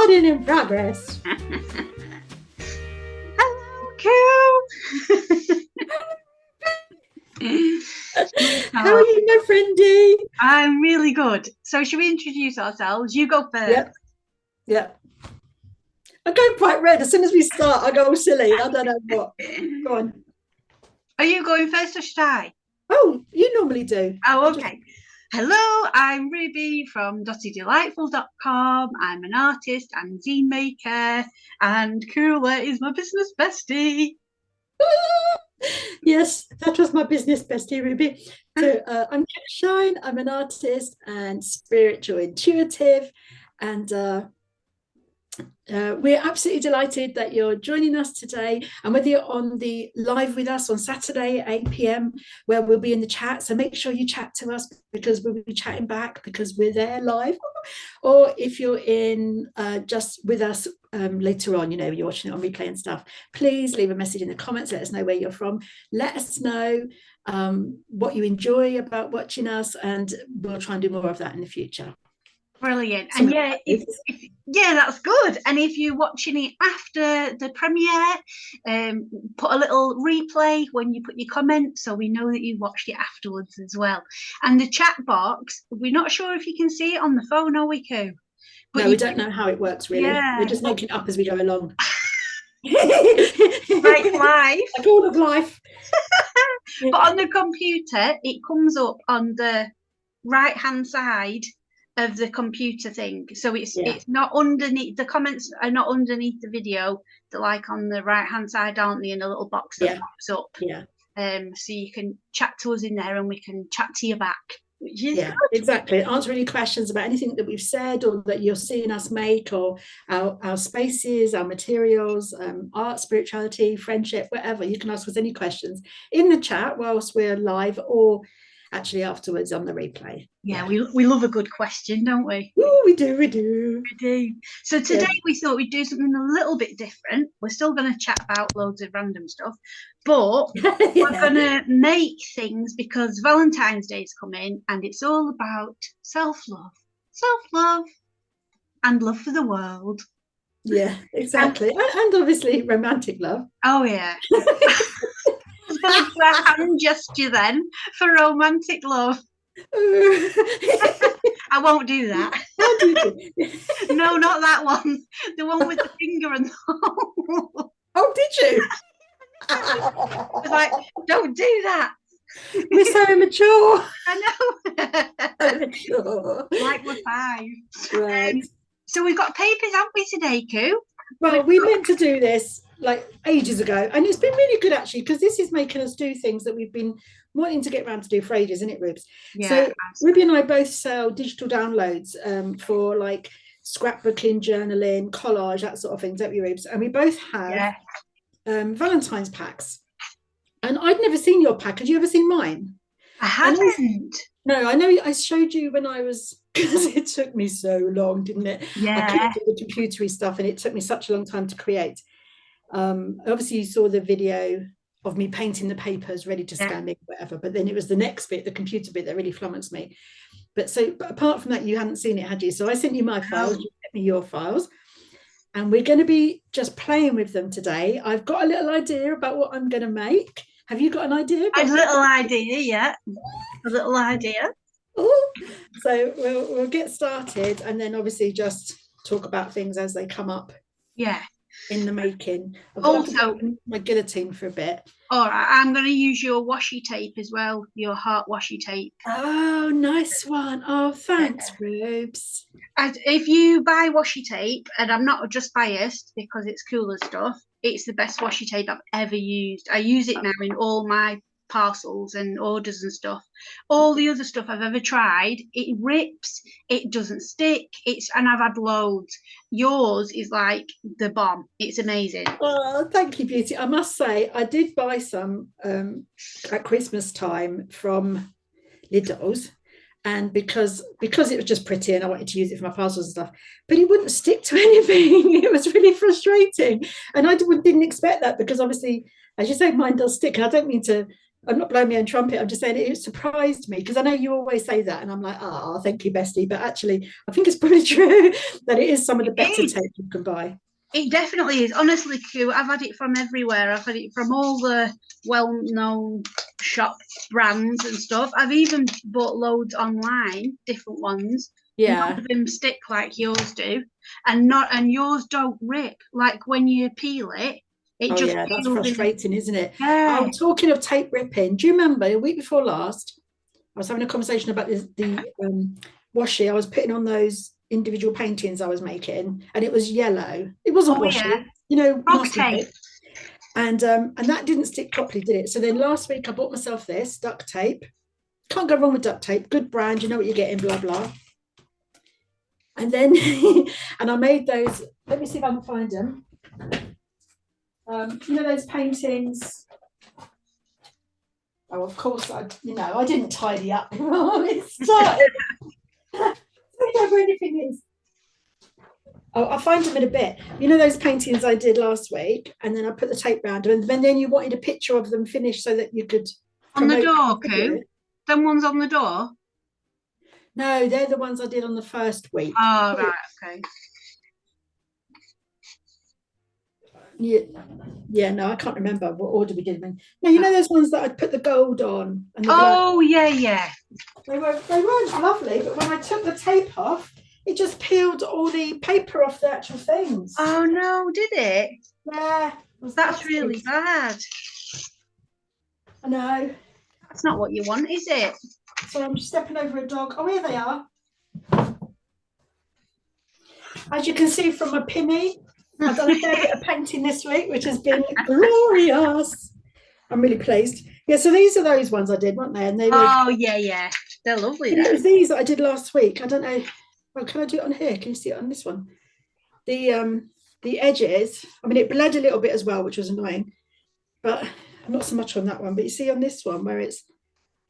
Recording in progress. Hello, How are you, my friendy? I'm really good. So should we introduce ourselves? You go first. Yep. I go quite red. As soon as we start, I go all silly. I don't know what. Go on. Are you going first or should I? Oh, you normally do. Oh, okay. Hello, I'm Ruby from dottydelightful.com. I'm an artist and zine maker, and Cooler is my business bestie. Yes, that was my business bestie, Ruby. So I'm Shine. I'm an artist and spiritual intuitive, and we're absolutely delighted that you're joining us today, and whether you're on the live with us on Saturday at 8 p.m. where we'll be in the chat, so make sure you chat to us because we'll be chatting back because we're there live, or if you're in just with us later on, you know, you're watching it on replay and stuff, please leave a message in the comments, let us know where you're from, let us know what you enjoy about watching us, and we'll try and do more of that in the future. Brilliant. And yeah, that's good. And if you're watching it after the premiere, put a little replay when you put your comment so we know that you watched it afterwards as well. And the chat box, we're not sure if you can see it on the phone, are we, Koo? But no, we don't know how it works really. Yeah. We're just making it up as we go along. Like life. Like all of life. But on the computer, it comes up on the right-hand side of the computer thing, so it's not underneath. The comments are not underneath the video. They're like on the right hand side, aren't they, in a little box that pops up. So you can chat to us in there and we can chat to you back, which is good. Exactly. Answer any questions about anything that we've said or that you're seeing us make, or our spaces, our materials, art, spirituality, friendship, whatever. You can ask us any questions in the chat whilst we're live, or actually afterwards on the replay. We love a good question, don't we? Ooh, we do. So today we thought we'd do something a little bit different. We're still going to chat about loads of random stuff, but we're going to make things because Valentine's Day is coming and it's all about self-love and love for the world. Yeah, exactly. And obviously romantic love. Oh yeah. I do a hand gesture then for romantic love. I won't do that. How do you? No, not that one. The one with the finger and the hole. Oh, did you? I was like, don't do that. We're so immature. I know. Immature. Like we're 5. Right. So we've got papers, haven't we, today, Koo? Well, we meant to do this like ages ago, and it's been really good actually, because this is making us do things that we've been wanting to get around to do for ages, isn't it, Rubes? Yeah, so Ruby and I both sell digital downloads for like scrapbooking, journaling, collage, that sort of thing, don't we, Rubes? And we both have Valentine's packs, and I'd never seen your pack. Had you ever seen mine? I hadn't. No, I know I showed you when I was, because it took me so long, didn't it? Yeah. I couldn't do the computery stuff and it took me such a long time to create. Obviously you saw the video of me painting the papers ready to scan it, whatever, but then it was the next bit, the computer bit, that really flummoxed me. But apart from that, you hadn't seen it, had you? So I sent you my files, you sent me your files, and we're going to be just playing with them today. I've got a little idea about what I'm going to make. Have you got an idea? A little idea. Ooh. So we'll get started, and then obviously just talk about things as they come up. Yeah. In the making. Also, my guillotine for a bit. All right, I'm going to use your washi tape as well, your heart washi tape. Oh, nice one. Oh, thanks, Rubes. If you buy washi tape, and I'm not just biased because it's cooler stuff, it's the best washi tape I've ever used. I use it now in all my parcels and orders and stuff. All the other stuff I've ever tried, it rips, it doesn't stick, and I've had loads. Yours is like the bomb. It's amazing. Oh, thank you, beauty. I must say I did buy some at Christmas time from Lidl's, and because it was just pretty and I wanted to use it for my parcels and stuff, but it wouldn't stick to anything. It was really frustrating, and I didn't expect that, because obviously, as you say, mine does stick, and I don't mean to I'm not blowing my own trumpet. I'm just saying it surprised me because I know you always say that, and I'm like, oh, thank you, bestie. But actually, I think it's pretty true that it is some of the better tape you can buy. It definitely is. Honestly, Q, I've had it from everywhere. I've had it from all the well-known shop brands and stuff. I've even bought loads online, different ones. Yeah. None of them stick like yours do, and yours don't rip. Like when you peel it, it just yeah, that's peels in. frustrating, isn't it? Yeah. Oh, talking of tape ripping, do you remember a week before last? I was having a conversation about the washi. I was putting on those individual paintings I was making, and it was yellow. It wasn't washi, masking tape. And that didn't stick properly, did it? So then last week I bought myself this duct tape. Can't go wrong with duct tape. Good brand, you know what you're getting, blah blah. And then and I made those. Let me see if I can find them. Those paintings. Oh, of course, I didn't tidy up before it started. I don't know where anything is. Oh, I'll find them in a bit. You know those paintings I did last week, and then I put the tape round them, and then you wanted a picture of them finished so that you could on the door, Coo. Them ones on the door. No, they're the ones I did on the first week. Oh, right, okay. Yeah, no, I can't remember what order we did them. No, you know those ones that I'd put the gold on. And yeah. They weren't lovely, but when I took the tape off, it just peeled all the paper off the actual things. Oh no, did it? Yeah. That's really bad. I know. That's not what you want, is it? So I'm stepping over a dog. Oh, here they are. As you can see from my pinny, I've done a fair bit of painting this week, which has been glorious. I'm really pleased. Yeah, so these are those ones I did, weren't they? And they were. Yeah. They're lovely. It was these that I did last week. I don't know. Well, can I do it on here? Can you see it on this one? The edges. I mean, it bled a little bit as well, which was annoying, but not so much on that one. But you see on this one where it's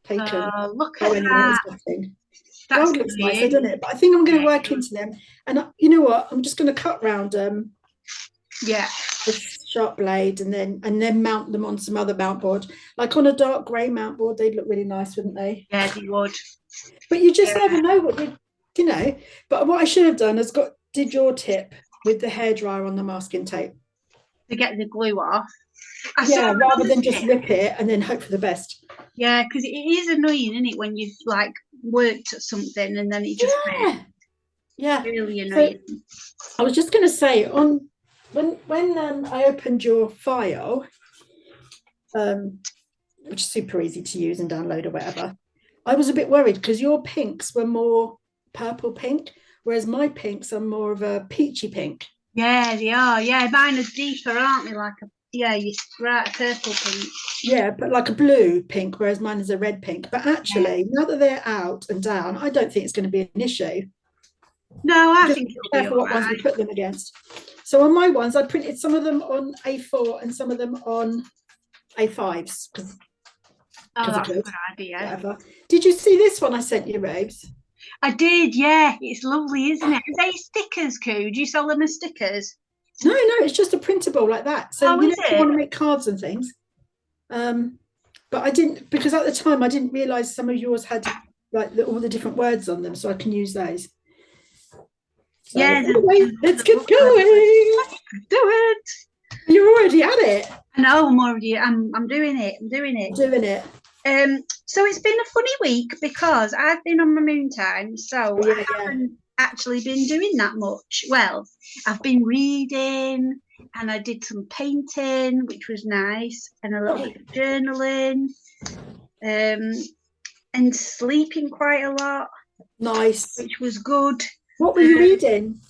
taken. Look at that. Gold looks nice, doesn't it? But I think I'm going to work into them. And you know what? I'm just going to cut round them. Yeah. With sharp blade, and then mount them on some other mount board. Like on a dark grey mount board, they'd look really nice, wouldn't they? Yeah, they would. But you just never know what you know. But what I should have done is did your tip with the hairdryer on the masking tape to get the glue off. Rather than just rip it and then hope for the best. Yeah, because it is annoying, isn't it, when you've like worked at something and then it just really annoying. So, I was just going to say when I opened your file, which is super easy to use and download or whatever, I was a bit worried because your pinks were more purple pink, whereas my pinks are more of a peachy pink. Yeah, they are. Yeah, mine are deeper, aren't they? Like you're right, purple pink. Yeah, but like a blue pink, whereas mine is a red pink. But actually, now that they're out and down, I don't think it's going to be an issue. No, I think it'll be careful what ones we put them against. So on my ones, I printed some of them on A4 and some of them on A5s. That's a good idea. Whatever. Did you see this one I sent you, Robes? I did, yeah. It's lovely, isn't it? Are they stickers, Coo? Do you sell them as stickers? No, it's just a printable like that. So if you want to make cards and things. But I didn't, because at the time I didn't realise some of yours had like all the different words on them, so I can use those. So, anyway, let's get going. Do it. You're already at it. I know, I'm doing it. So it's been a funny week because I've been on my moon time, so I haven't actually been doing that much. Well, I've been reading and I did some painting, which was nice, and a little bit of journaling, and sleeping quite a lot. Nice. Which was good. What were you reading?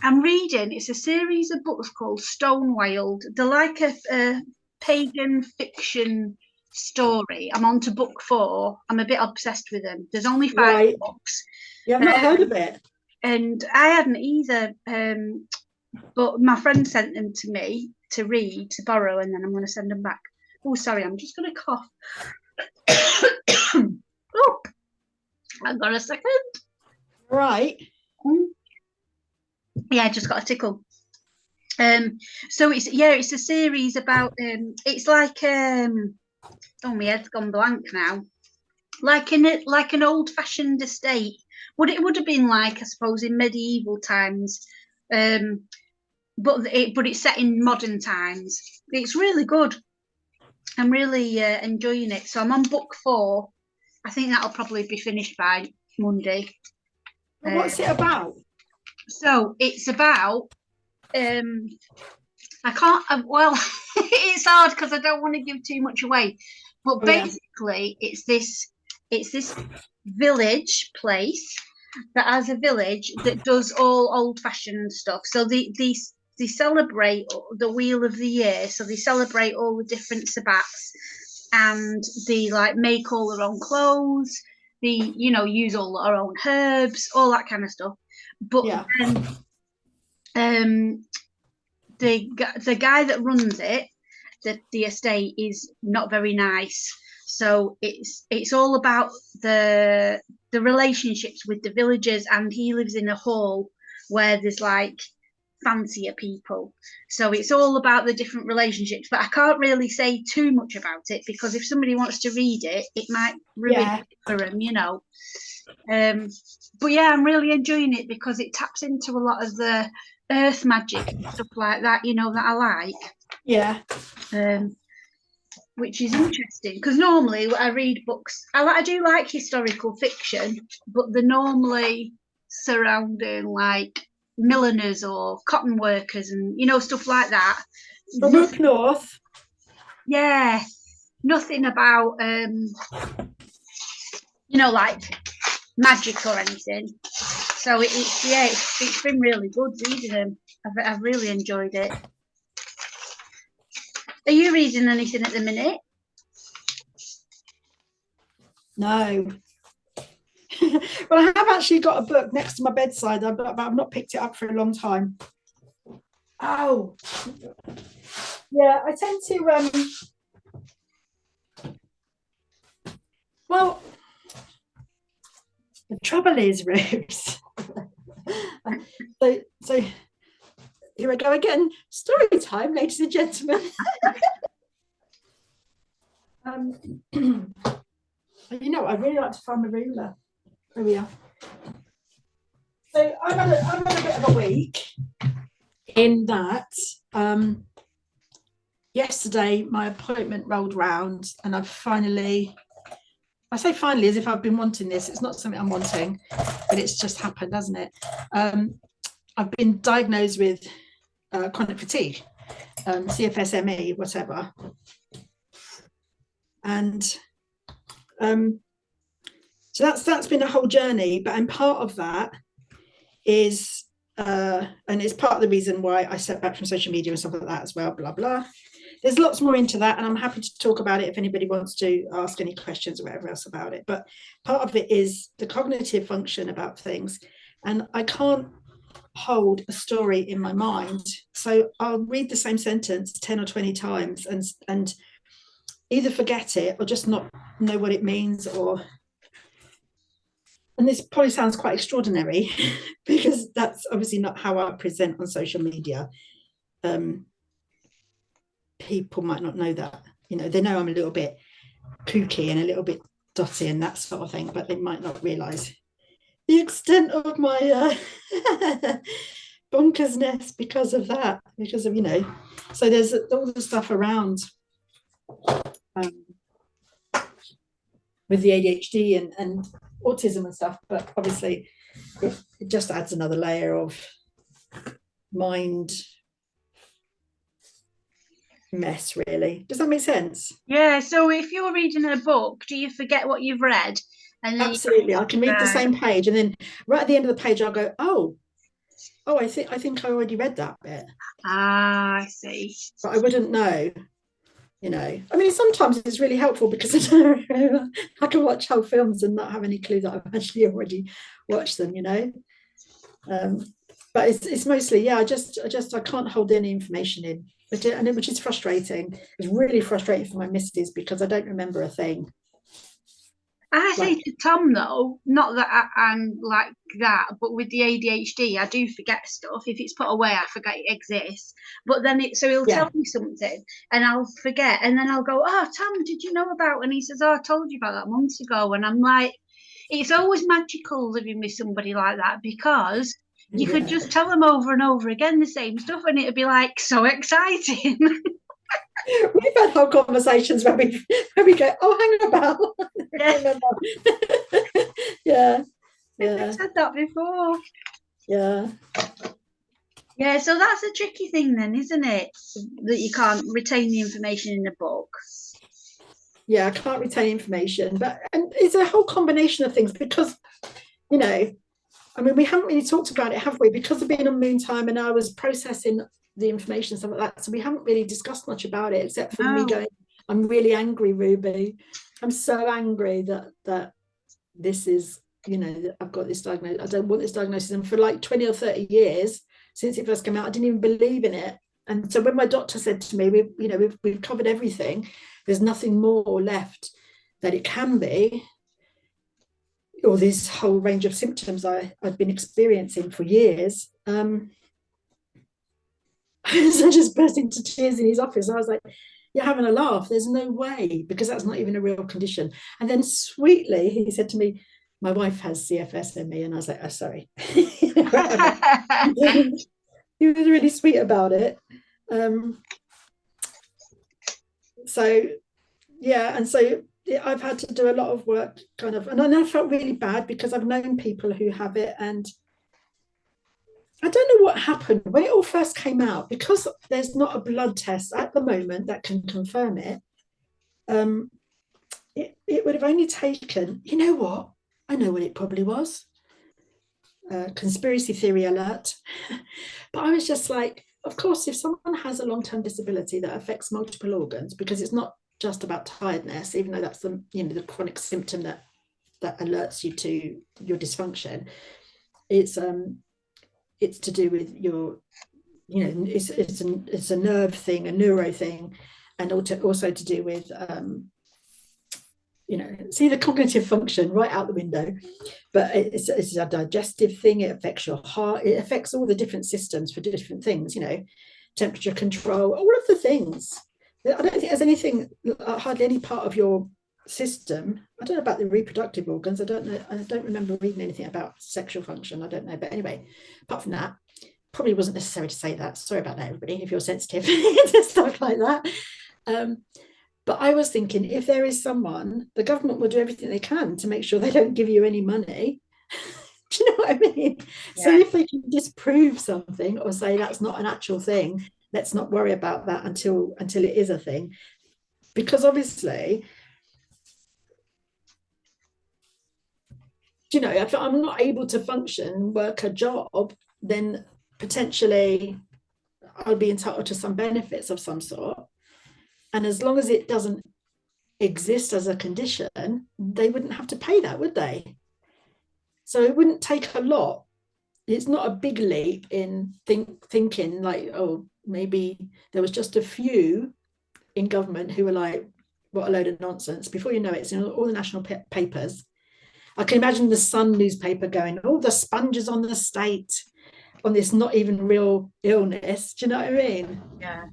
I'm reading, it's a series of books called Stonewild. They're like a pagan fiction story. I'm on to book 4. I'm a bit obsessed with them. There's only 5 books. Yeah, I've not heard of it. And I hadn't either. But my friend sent them to me to read, to borrow, and then I'm going to send them back. Oh, sorry, I'm just going to cough. Oh, I've got a second. Right. Yeah, I just got a tickle. So it's a series about it's like Oh, my head's gone blank now. Like an old-fashioned estate. It would have been like, I suppose, in medieval times. But it's set in modern times. It's really good. I'm really enjoying it. So I'm on book 4. I think that'll probably be finished by Monday. What's it about? So it's about I can't. Well, it's hard because I don't want to give too much away. But basically, it's this village place that has a village that does all old-fashioned stuff. So they celebrate the wheel of the year. So they celebrate all the different sabbats, and they like make all their own clothes. They use all their own herbs, all that kind of stuff. But then the guy that runs it, the estate, is not very nice. So it's all about the relationships with the villagers, and he lives in a hall where there's like fancier people. So it's all about the different relationships, but I can't really say too much about it because if somebody wants to read it, it might ruin it for them, But yeah, I'm really enjoying it because it taps into a lot of the earth magic and stuff like that, that I like. Yeah. Which is interesting because normally when I read books, I do like historical fiction, but they're normally surrounding like milliners or cotton workers and stuff like that. From up north. Yeah, nothing about like magic or anything. So it's been really good reading them. I've really enjoyed it. Are you reading anything at the minute? No. Well, I have actually got a book next to my bedside, but I've not picked it up for a long time. Oh, yeah, I tend to, well, the trouble is, Rose, so here I go again, story time, ladies and gentlemen. I really like to find the ruler. There we are. So I've had a bit of a week in that yesterday my appointment rolled round and I say finally as if I've been wanting this. It's not something I'm wanting, but it's just happened, hasn't it? I've been diagnosed with chronic fatigue, CFSME, whatever. And so that's been a whole journey, and part of that is and it's part of the reason why I stepped back from social media and stuff like that as well, blah blah. There's lots more into that, and I'm happy to talk about it if anybody wants to ask any questions or whatever else about it. But part of it is the cognitive function about things, and I can't hold a story in my mind, so I'll read the same sentence 10 or 20 times and either forget it or just not know what it means. And this probably sounds quite extraordinary because that's obviously not how I present on social media. People might not know that, they know I'm a little bit kooky and a little bit dotty and that sort of thing, but they might not realize the extent of my bonkersness because of that, so there's all the stuff around with the ADHD and autism and stuff, but obviously it just adds another layer of mind mess, really. Does that make sense? Yeah, so if you're reading a book, do you forget what you've read? And then absolutely, I can read the same page and then right at the end of the page I'll go, oh I think I already read that bit. I see. But I wouldn't know. I mean, sometimes it's really helpful because I can watch whole films and not have any clue that I've actually already watched them, but it's mostly, I can't hold any information in, which is frustrating. It's really frustrating for my missus because I don't remember a thing. I say Like, to Tom though, not that I'm like that, but with the ADHD, I do forget stuff. If it's put away, I forget it exists. But then so he'll tell yeah, me something and I'll forget, and then I'll go, "Oh, Tom, did you know about?" And he says, "Oh, I told you about that months ago." And I'm like, it's always magical living with somebody like that because you could yeah. just tell them over and over again the same stuff, and it'd be like so exciting. We've had whole conversations where we go, oh, hang about. Yeah, Remember. Yeah, I've yeah, said that before. yeah. Yeah, so that's a tricky thing then, isn't it? That you can't retain the information in a book. Yeah, I can't retain information, but and it's a whole combination of things because, you know, I mean, we haven't really talked about it, have we? Because of being on Moon Time and I was processing the information and stuff like that. So we haven't really discussed much about it except for me No. going, I'm really angry, Ruby. I'm so angry that this is, you know, that I've got this diagnosis. I don't want this diagnosis. And for like 20 or 30 years since it first came out, I didn't even believe in it. And so when my doctor said to me, we've covered everything, there's nothing more left that it can be, or this whole range of symptoms I've been experiencing for years. So I just burst into tears in his office. I was like, you're having a laugh. There's no way, because that's not even a real condition. And then sweetly, he said to me, my wife has CFS-ME. And I was like, oh, sorry. He was really sweet about it. So, yeah. And so I've had to do a lot of work kind of, and I felt really bad because I've known people who have it, and I don't know what happened when it all first came out, because there's not a blood test at the moment that can confirm it. Um, it would have only taken, you know what? I know what it probably was. Conspiracy theory alert. But I was just like, of course, if someone has a long-term disability that affects multiple organs, because it's not just about tiredness, even though that's the chronic symptom that alerts you to your dysfunction. It's to do with your, it's a nerve thing, a neuro thing, and also to do with see the cognitive function right out the window. But it's a digestive thing. It affects your heart. It affects all the different systems for different things. Temperature control, all of the things. I don't think there's anything, hardly any part of your system. I don't know about the reproductive organs. I don't know. I don't remember reading anything about sexual function. I don't know. But anyway, apart from that, probably wasn't necessary to say that. Sorry about that, everybody, if you're sensitive to stuff like that. But I was thinking, if there is someone, the government will do everything they can to make sure they don't give you any money. Do you know what I mean? Yeah. So if they can disprove something or say that's not an actual thing, let's not worry about that until it is a thing. Because obviously, if I'm not able to function, work a job, then potentially I'll be entitled to some benefits of some sort. And as long as it doesn't exist as a condition, they wouldn't have to pay that, would they? So it wouldn't take a lot. It's not a big leap in thinking like, oh, maybe there was just a few in government who were like, what a load of nonsense. Before you know it, it's in all the national papers. I can imagine the Sun newspaper going, oh, the sponges on the state on this not even real illness. Do you know what I mean? Yeah.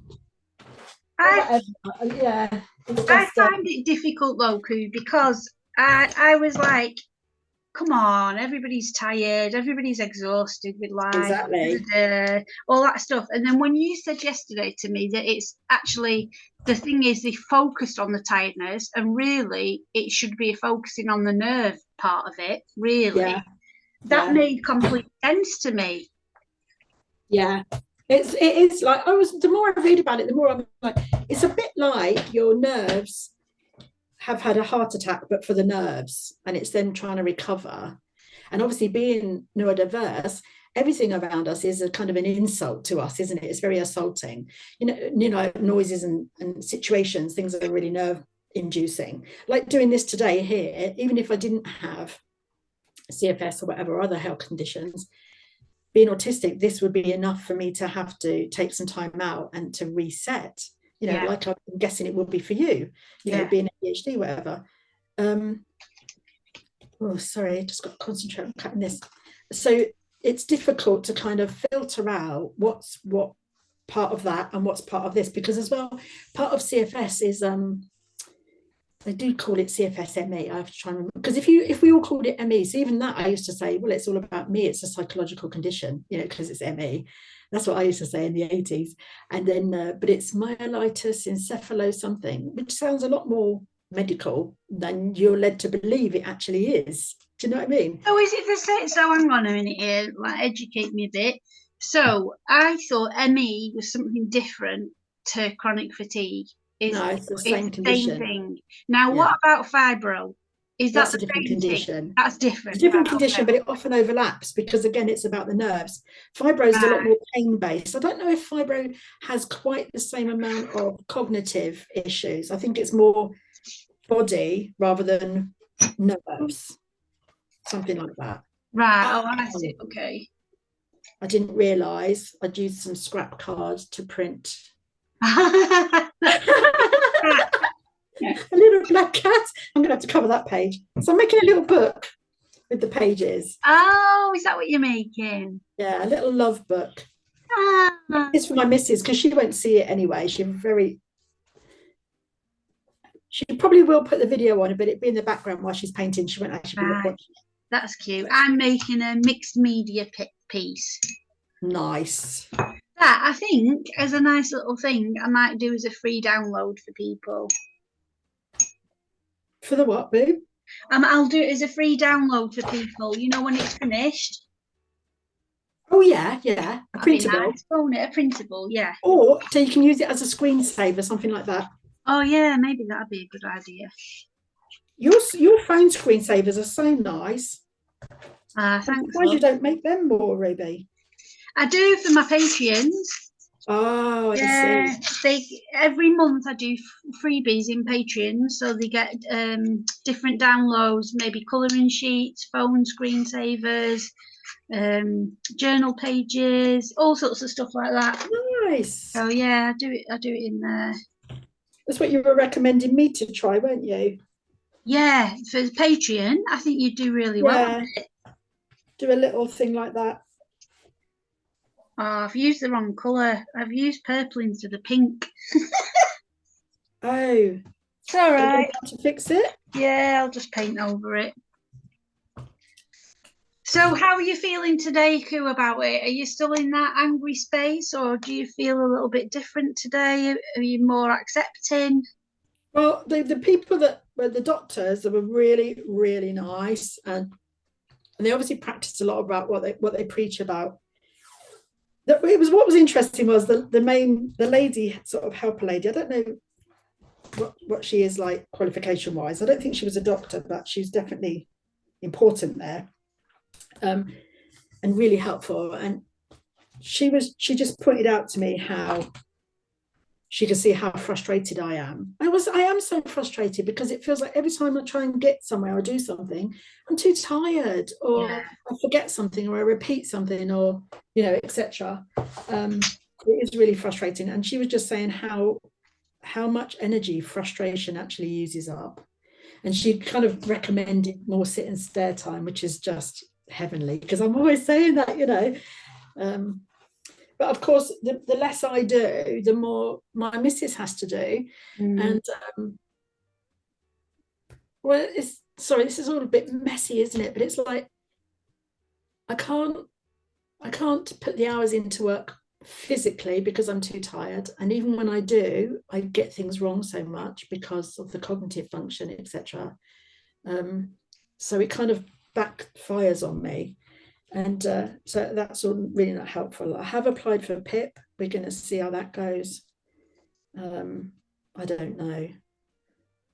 Yeah. I find it difficult though, Koo, because I was like, come on, everybody's tired, everybody's exhausted with life, exactly, all that stuff. And then when you said yesterday to me that it's actually, the thing is, they focused on the tiredness, and really it should be focusing on the nerve part of it, really. Yeah. That made complete sense to me. Yeah. It is like, the more I read about it, the more I'm like, it's a bit like your nerves have had a heart attack, but for the nerves, and it's then trying to recover. And obviously, being neurodiverse, everything around us is a kind of an insult to us, isn't it? It's very assaulting. Noises and situations, things that are really nerve inducing. Like doing this today here, even if I didn't have CFS or whatever other health conditions, being autistic, this would be enough for me to have to take some time out and to reset. Like I'm guessing it would be for you, being ADHD, whatever. Oh, sorry, just got to concentrate on cutting this. So it's difficult to kind of filter out what's what part of that and what's part of this, because as well, part of CFS is they do call it CFS-ME. I have to try and remember, because if we all called it ME, so even that I used to say, well, it's all about me. It's a psychological condition, because it's ME. That's what I used to say in the 80s. And then, but it's myelitis encephalo something, which sounds a lot more medical than you're led to believe it actually is. Do you know what I mean? Oh, is it the same? So hang on a minute here, like educate me a bit. So I thought ME was something different to chronic fatigue. Is No, it's the it's same the same condition. thing. Now, Yeah, what about fibro? Is that that's a the different same thing? condition. That's It's a different, different right? condition, but it often overlaps because again, it's about the nerves. Fibro is a lot Right. more pain-based. I don't know if fibro has quite the same amount of cognitive issues. I think it's more body rather than nerves, something like that. Right. Oh, I see. Oh, Okay. I didn't realise I'd used some scrap cards to print a little black cat. I'm going to have to cover that page. So I'm making a little book with the pages. Oh, is that what you're making? Yeah, a little love book. Ah, It's for my missus because she won't see it anyway. She probably will put the video on, but it'd be in the background while she's painting. She won't actually be right. watching That's cute. I'm making a mixed media piece. it. Nice. That I think as a nice little thing I might do as a free download for people. For the what, boo? I'll do it as a free download for people. You know when it's finished. Oh yeah, yeah. A That'd be printable. nice. Phone it a printable, yeah. Or so you can use it as a screensaver, something like that. Oh yeah, maybe that'd be a good idea. Your phone screensavers are so nice. I'm Thanks, surprised you love. don't make them more, Ruby. I do for my Patreons. Oh, I Yeah, see. they every month I do freebies in Patreon, so they get different downloads, maybe colouring sheets, phone screensavers, journal pages, all sorts of stuff like that. Nice. So yeah, I do it. I do it in there. That's what you were recommending me to try, weren't you? Yeah, for Patreon, I think you do really well. Yeah. Do a little thing like that. Oh, I've used the wrong colour. I've used purple instead of pink. Oh, It's all do you know right. how to fix it? Yeah, I'll just paint over it. So, how are you feeling today, Koo, about it? Are you still in that angry space, or do you feel a little bit different today? Are you more accepting? Well, the people that were the doctors, they were really, really nice, and they obviously practiced a lot about what they preach about. It was what was interesting was the lady, sort of helper lady. I don't know what she is like qualification wise. I don't think she was a doctor, but she's definitely important there, and really helpful. And she just pointed out to me how she could see how frustrated I am. I am so frustrated because it feels like every time I try and get somewhere or do something, I'm too tired, Yeah. or I forget something, or I repeat something, or etc. It is really frustrating. And she was just saying how much energy frustration actually uses up. And she kind of recommended more sit and stare time, which is just heavenly because I'm always saying that. Um, but of course, the less I do, the more my missus has to do. And well, it's sorry, this is all a bit messy, isn't it? But it's like I can't I can't put the hours into work physically because I'm too tired. And even when I do, I get things wrong so much because of the cognitive function, etc. So it kind of backfires on me. And so that's all really not helpful. I have applied for PIP. We're going to see how that goes. I don't know.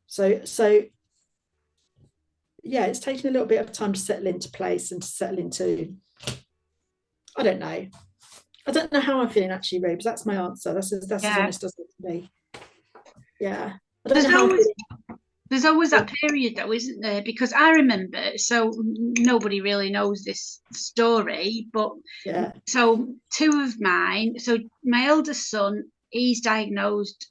So yeah, it's taken a little bit of time to settle into place and to settle into. I don't know. I don't know how I'm feeling actually, Robes. That's my answer. That's as Yeah. honest as it can be. Yeah, I don't There's know how I'm always feeling. there's always that period though, isn't there? Because I remember, so nobody really knows this story, but Yeah, so two of mine, so my eldest son, he's diagnosed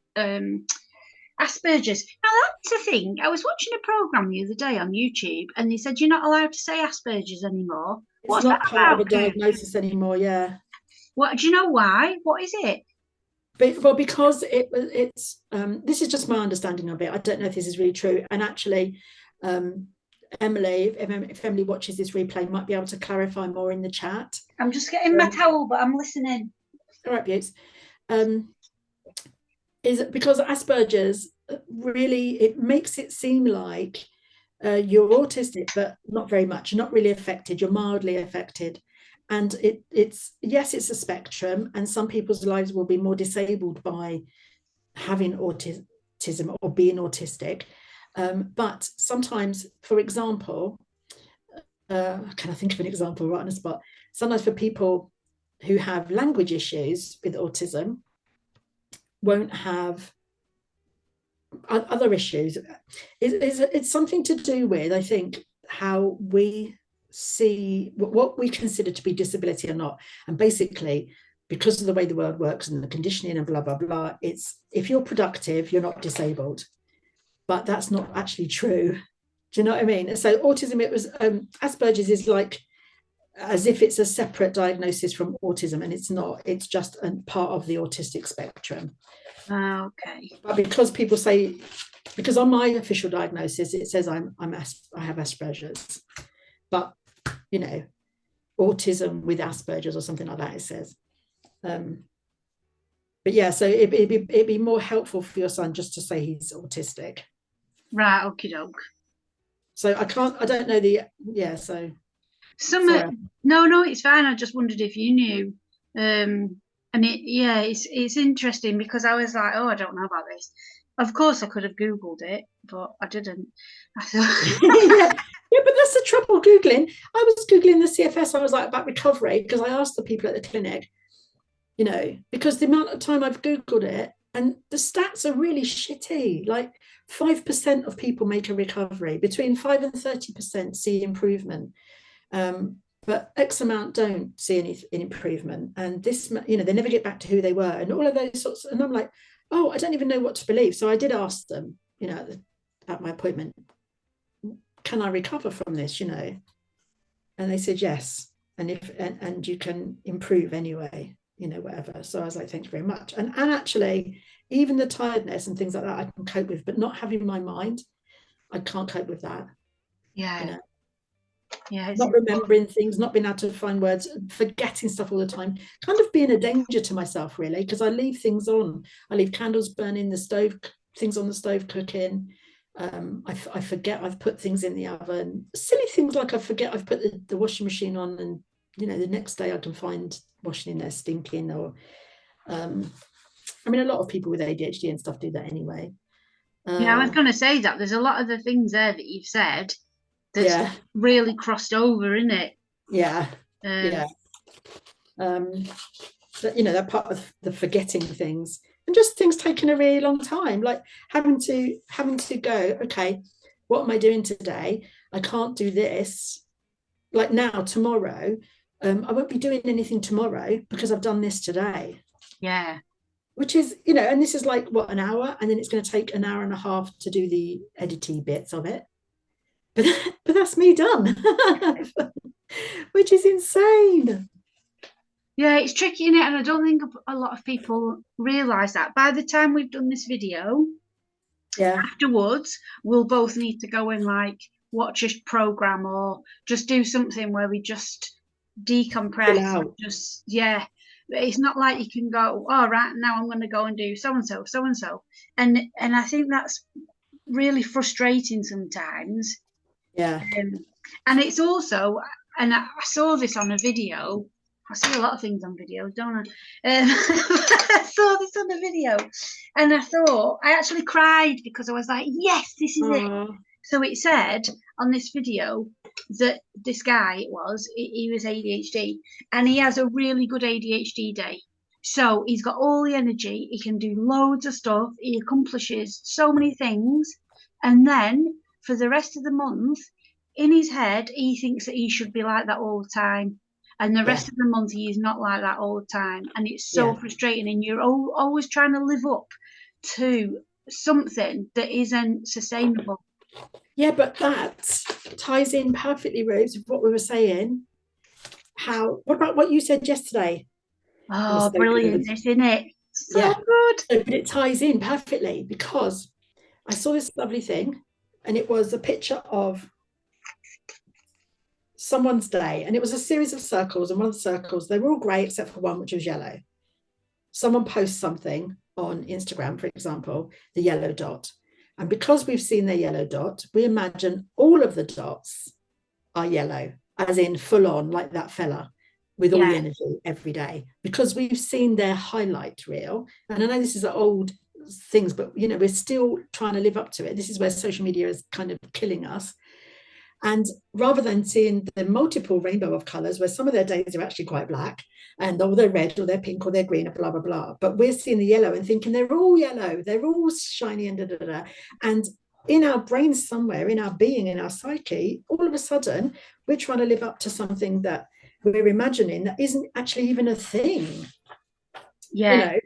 Asperger's. Now that's a thing. I was watching a program the other day on YouTube, and they said you're not allowed to say Asperger's anymore. It's What's that not part of a about, Kurt? diagnosis anymore. Yeah. What do you know why? What is it? But, well, because it's this is just my understanding of it. I don't know if this is really true. And actually, Emily, if Emily watches this replay, might be able to clarify more in the chat. I'm just getting my towel, but I'm listening. All right, Butts. Is it because Asperger's really, it makes it seem like you're autistic, but not very much. You're not really affected. You're mildly affected. And it's yes, it's a spectrum, and some people's lives will be more disabled by having autism or being autistic. But sometimes, for example, can I think of an example right on the spot? Sometimes for people who have language issues with autism, won't have other issues. It's something to do with, I think, how we see what we consider to be disability or not. And basically, because of the way the world works and the conditioning and blah, blah, blah, it's if you're productive, you're not disabled. But that's not actually true. Do you know what I mean? So autism, it was Asperger's is like as if it's a separate diagnosis from autism, and it's not. It's just a part of the autistic spectrum. Okay. But because people say, because on my official diagnosis it says I have Asperger's, but you know, autism with Asperger's or something like that, it says. But yeah, so it'd be more helpful for your son just to say he's autistic. Right, okie doke. So I don't know the, yeah, so. No, it's fine. I just wondered if you knew. And it's interesting because I was like, oh, I don't know about this. Of course, I could have Googled it, but I didn't. I thought, yeah, but that's the trouble Googling. I was Googling the CFS, I was like, about recovery, because I asked the people at the clinic, you know, because the amount of time I've Googled it, and the stats are really shitty. Like 5% of people make a recovery, between 5 and 30% see improvement. But X amount don't see any improvement. And this, you know, they never get back to who they were and all of those sorts. And I'm like, oh, I don't even know what to believe. So I did ask them, you know, at my appointment, can I recover from this, you know? And they said yes. And you can improve anyway, you know, whatever. So I was like, thank you very much. And actually, even the tiredness and things like that I can cope with, but not having my mind, I can't cope with that. Yeah. You know? Yeah, not remembering things, not being able to find words, forgetting stuff all the time, kind of being a danger to myself, really, because I leave things on. I leave candles burning, the stove, things on the stove cooking. I forget I've put things in the oven. Silly things like I forget I've put the washing machine on, and you know, the next day I can find washing in there stinking. Or I mean, a lot of people with ADHD and stuff do that anyway. Yeah, I was going to say that there's a lot of the things there that you've said that's really crossed over, isn't it? Yeah. But, you know, they're part of the forgetting things, and just things taking a really long time, like having to go, okay, what am I doing today? I can't do this. Like now, tomorrow, I won't be doing anything tomorrow because I've done this today. Yeah. Which is, you know, and this is like what, an hour, and then it's going to take an hour and a half to do the editing bits of it. But that's me done, which is insane. Yeah, it's tricky, isn't it? And I don't think a lot of people realise that. By the time we've done this video, afterwards, we'll both need to go and like watch a program or just do something where we just decompress. Just it's not like you can go, oh right, now I'm going to go and do so and so, so and so, and I think that's really frustrating sometimes. Yeah. And it's also, and I saw this on a video. I see a lot of things on videos, don't I? I saw this on a video, and I thought, I actually cried because I was like, yes, this is it. So it said on this video that this guy, he was ADHD, and he has a really good ADHD day. So he's got all the energy, he can do loads of stuff, he accomplishes so many things, and then for the rest of the month, in his head, he thinks that he should be like that all the time. And the rest of the month, he is not like that all the time. And it's so frustrating. And you're always trying to live up to something that isn't sustainable. Yeah, but that ties in perfectly, Rose, with what we were saying. What about what you said yesterday? It was Oh, so brilliant, good. isn't it? So Yeah. good. So, but it ties in perfectly because I saw this lovely thing and it was a picture of someone's day and it was a series of circles. And one of the circles, they were all grey except for one, which was yellow. Someone posts something on Instagram, for example, the yellow dot. And because we've seen their yellow dot, we imagine all of the dots are yellow, as in full on, like that fella with all the Yeah, energy every day, because we've seen their highlight reel. And I know this is old things, but we're still trying to live up to it. This is where social media is kind of killing us. And rather than seeing the multiple rainbow of colors, where some of their days are actually quite black, and they're red or they're pink or they're green or blah, blah, blah. But we're seeing the yellow and thinking they're all yellow, they're all shiny and da, da, da. And in our brains somewhere, in our being, in our psyche, all of a sudden, we're trying to live up to something that we're imagining that isn't actually even a thing, yeah,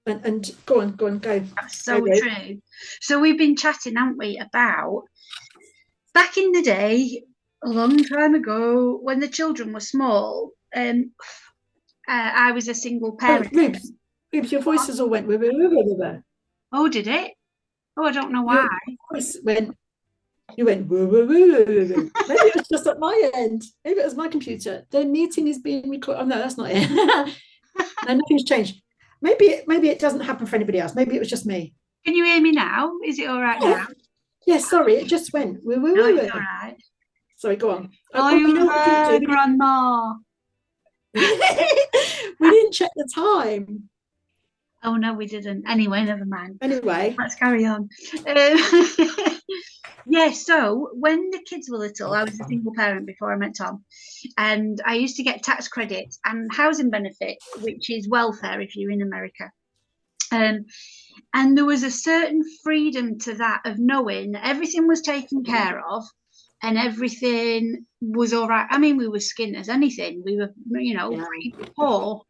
and go on, go. that's Go, so true. So we've been chatting, haven't we, about back in the day, a long time ago, when the children were small. I was a single Oh, parent. Rubes, your voices all went. Oh, did it? Oh, I don't know Your why. voice went. You went woo woo woo woo woo woo. Maybe it was just at my end. Maybe it was my computer. The meeting is being recorded. Oh no, that's not it. No, nothing's changed. Maybe it doesn't happen for anybody else. Maybe it was just me. Can you hear me now? Is it all right now? Yeah, yeah. Sorry, it just went woo woo No, woo it's all woo. right. Sorry, go on. Oh, you know what we didn't Over, do? Grandma. We didn't check the time. Oh no, we didn't. Anyway, never mind. Anyway, Let's carry on. Yeah, so when the kids were little, I was a single parent before I met Tom, and I used to get tax credits and housing benefit, which is welfare if you're in America. Um, and there was a certain freedom to that of knowing that everything was taken care of and everything was all right. I mean, we were skint as anything. We were, yeah, pretty poor,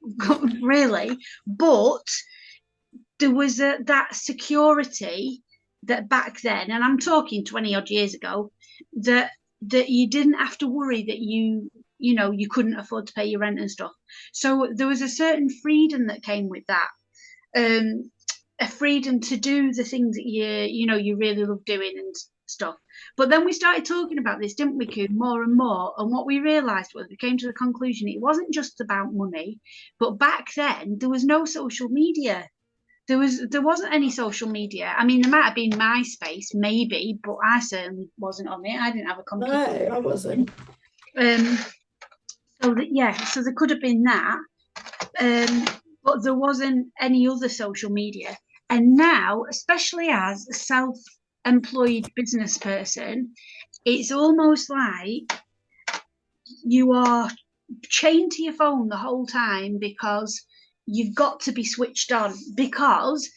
really. But there was that security that back then, and I'm talking 20 odd years ago, that you didn't have to worry that you couldn't afford to pay your rent and stuff. So there was a certain freedom that came with that. A freedom to do the things that you really love doing and stuff. But then we started talking about this, didn't we, Coon, more and more? And what we realised was we came to the conclusion it wasn't just about money, but back then there was no social media. There wasn't any social media. I mean, there might have been MySpace, maybe, but I certainly wasn't on it. I didn't have a no, computer. I wasn't. Um, so there could have been that. But there wasn't any other social media. And now, especially as a self-employed business person, it's almost like you are chained to your phone the whole time because you've got to be switched on because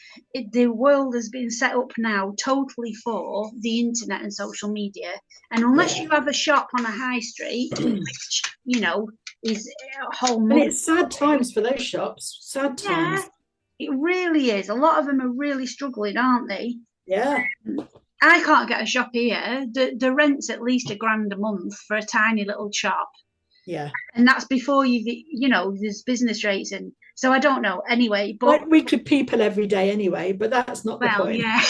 the world has been set up now totally for the internet and social media. And unless Yeah. you have a shop on a high street, which, is a whole And nother it's sad times for those shops. Sad yeah, times. it really is. A lot of them are really struggling, aren't they? Yeah. I can't get a shop here. The rent's at least £1,000 a month for a tiny little shop, Yeah. and that's before there's business rates, and so I don't know. Anyway, but Like we could people every day anyway, but that's not the well, point. yeah,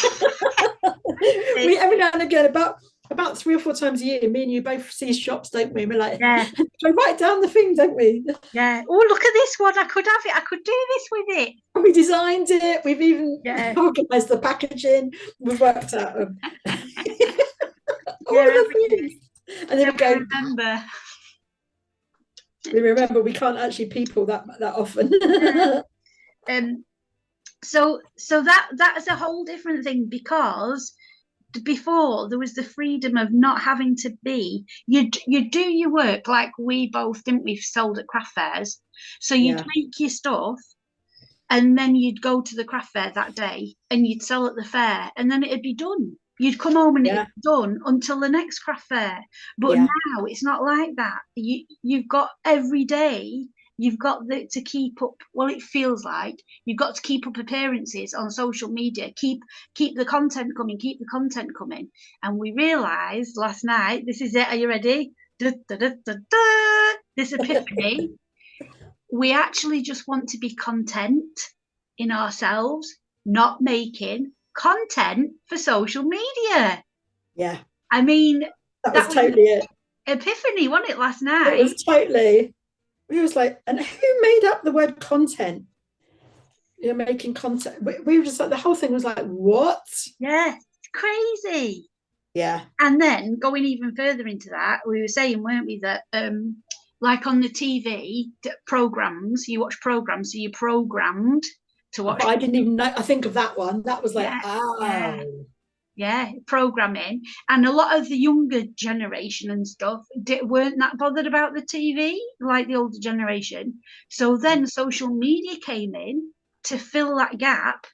We every now and again, about 3 or 4 times a year, me and you both see shops, don't we? We're like, yeah, we write down the thing, don't we? yeah. Oh, look at this one! I could have it. I could do this with it. We designed it. We've even Yeah, organised the packaging. We've worked out all yeah. of the things, and then So we go. remember. We remember we can't actually people that often. Yeah. So that is a whole different thing because before there was the freedom of not having to be you do your work like we both didn't we've sold at craft fairs, so you'd Yeah. make your stuff and then you'd go to the craft fair that day and you'd sell at the fair and then it'd be done. You'd come home and Yeah. it'd be done until the next craft fair. But Yeah. now it's not like that. You've got every day you've got to keep up. Well, it feels like you've got to keep up appearances on social media. Keep the content coming. Keep the content coming. And we realised last night. This is it. Are you ready? Da, da, da, da, da, this epiphany. We actually just want to be content in ourselves, not making content for social media. Yeah. I mean, that was totally it. Epiphany, wasn't it, last night? It was totally. We was like, and who made up the word content? You're making content. We were just like, the whole thing was like, what? Yeah, it's crazy. Yeah. And then going even further into that, we were saying, weren't we, that like on the TV programs, you watch programs, so you're programmed to watch. I didn't even know. I think of that one. That was like, yeah, programming. And a lot of the younger generation and stuff weren't that bothered about the TV like the older generation. So then social media came in to fill that gap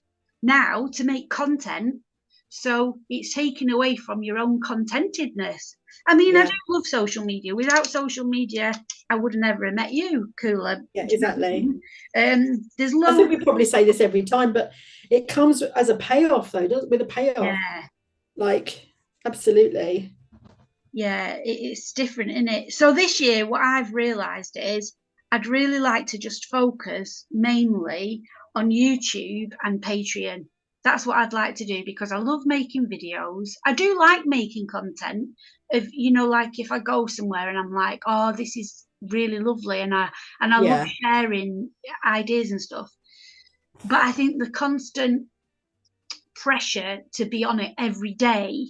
now to make content. So it's taken away from your own contentedness. I mean, I do love social media. Without social media, I would have never met you, Cooler. Yeah, exactly. There's loads. I think we probably say this every time, but it comes as a payoff, though, doesn't it? With a payoff. Yeah. Like, absolutely. Yeah, it's different, isn't it? So this year, what I've realised is I'd really like to just focus mainly on YouTube and Patreon. That's what I'd like to do because I love making videos. I do like making content. If like if I go somewhere and I'm like, oh, this is really lovely, and I love sharing ideas and stuff. But I think the constant pressure to be on it every day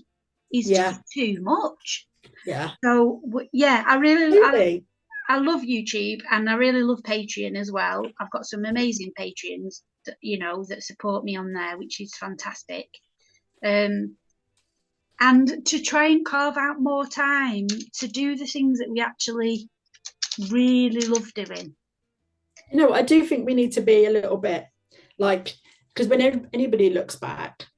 is just too much. Yeah. So yeah, I love YouTube and I really love Patreon as well. I've got some amazing Patreons that that support me on there, which is fantastic. And to try and carve out more time to do the things that we actually really love doing. I do think we need to be a little bit like, because when anybody looks back,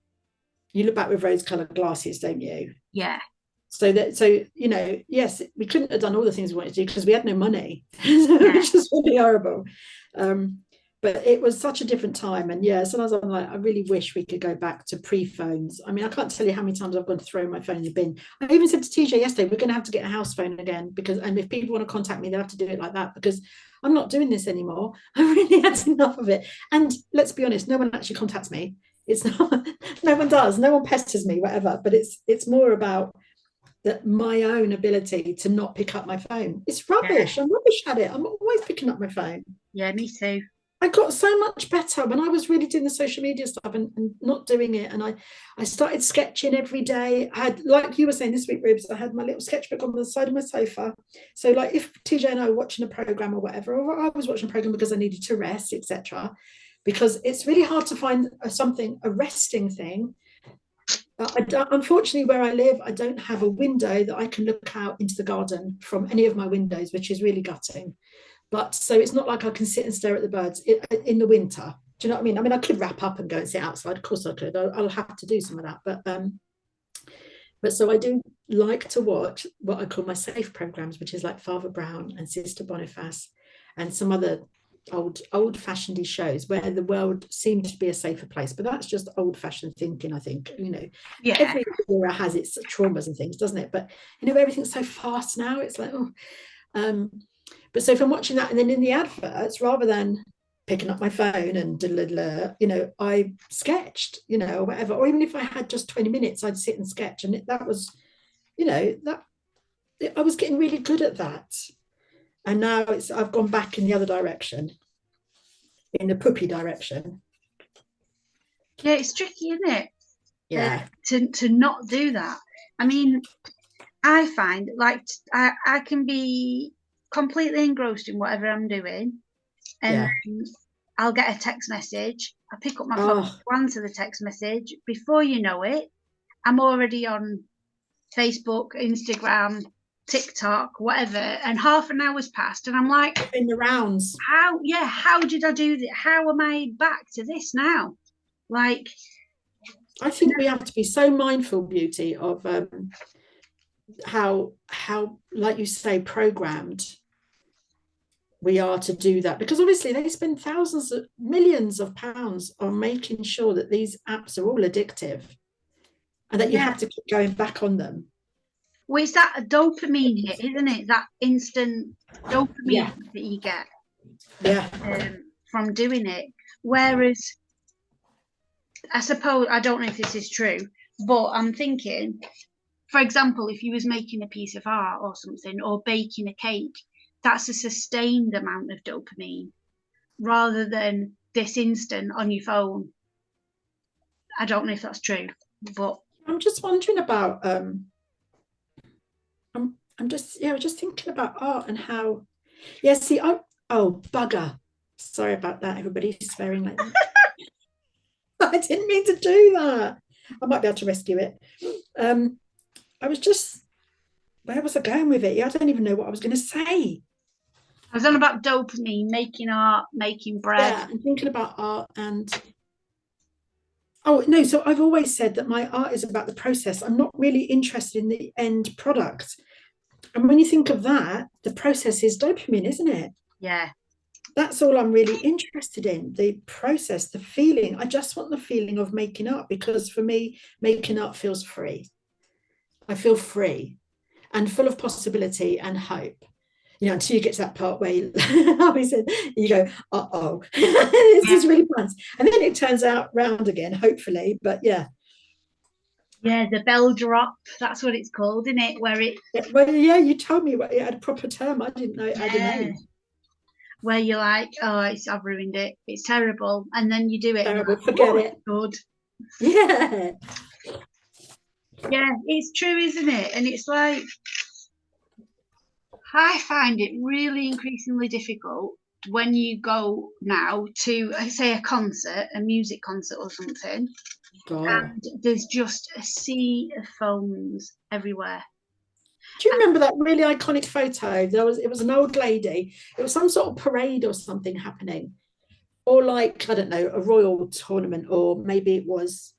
you look back with rose-colored glasses, don't you? Yeah. So yes, we couldn't have done all the things we wanted to do because we had no money, which is really horrible. But it was such a different time. And sometimes I'm like, I really wish we could go back to pre-phones. I mean, I can't tell you how many times I've gone to throw my phone in the bin. I even said to TJ yesterday, we're going to have to get a house phone again and if people want to contact me, they'll have to do it like that because I'm not doing this anymore. I really had enough of it. And let's be honest, no one actually contacts me. It's not, no one does. No one pesters me, whatever. But it's more about that my own ability to not pick up my phone. It's rubbish. I'm rubbish at it. I'm always picking up my phone. Yeah, me too. I got so much better when I was really doing the social media stuff and not doing it. And I started sketching every day. I had, like you were saying this week, Ribs, I had my little sketchbook on the side of my sofa. So like if TJ and I were watching a program or whatever, or I was watching a program because I needed to rest, etc. Because it's really hard to find a resting thing. Unfortunately, where I live, I don't have a window that I can look out into the garden from any of my windows, which is really gutting. But so it's not like I can sit and stare at the birds in the winter. Do you know what I mean? I mean, I could wrap up and go and sit outside. Of course I could. I'll have to do some of that. But so I do like to watch what I call my safe programs, which is like Father Brown and Sister Boniface and some other old-fashioned shows where the world seemed to be a safer place. But that's just old-fashioned thinking, I think. Every era has its traumas and things, doesn't it? But everything's so fast now. It's like, but so if I'm watching that and then in the adverts, rather than picking up my phone and I sketched, or whatever, or even if I had just 20 minutes, I'd sit and sketch. And that was, I was getting really good at that. And now I've gone back in the other direction, in the poopy direction. Yeah, it's tricky, isn't it? Yeah. To not do that. I mean, I find like I can be completely engrossed in whatever I'm doing, and I'll get a text message. I pick up my phone to answer the text message. Before you know it, I'm already on Facebook, Instagram, TikTok, whatever, and half an hour's passed, and I'm like, in the rounds. How did I do that? How am I back to this now? Like, I think we have to be so mindful, Beauty, of how, like you say, programmed we are to do that, because obviously they spend thousands of millions of pounds on making sure that these apps are all addictive and that you Yeah. have to keep going back on them. Well, it's that dopamine hit, isn't it? That instant dopamine that you get from doing it. Whereas, I suppose, I don't know if this is true, but I'm thinking, for example, if you was making a piece of art or something, or baking a cake, that's a sustained amount of dopamine rather than this instant on your phone. I don't know if that's true, but I'm just wondering about I'm just thinking about art and how see oh bugger, sorry about that, everybody swearing like that. I didn't mean to do that. I might be able to rescue it. I was just, where was I going with it? I don't even know what I was going to say. I was on about dopamine, making art, making bread. Yeah, I'm thinking about art and oh no, so I've always said that my art is about the process. I'm not really interested in the end product. And when you think of that, the process is dopamine, isn't it? Yeah. That's all I'm really interested in, the process, the feeling. I just want the feeling of making art, because for me, making art feels free. I feel free and full of possibility and hope. Until you get to that part where you go, uh-oh, this is really fun. And then it turns out round again, hopefully. But yeah. Yeah, the bell drop, that's what it's called, isn't it? Where it you told me it had a proper term. I didn't know it had a name. Where you're like, oh, I've ruined it. It's terrible. And then you do it. Terrible, forget it. Good. Yeah. Yeah, it's true, isn't it? And it's like, I find it really increasingly difficult when you go now to, say, a concert, a music concert or something, and there's just a sea of phones everywhere. Do you remember that really iconic photo? It was an old lady. It was some sort of parade or something happening, or like, I don't know, a royal tournament, or maybe it was,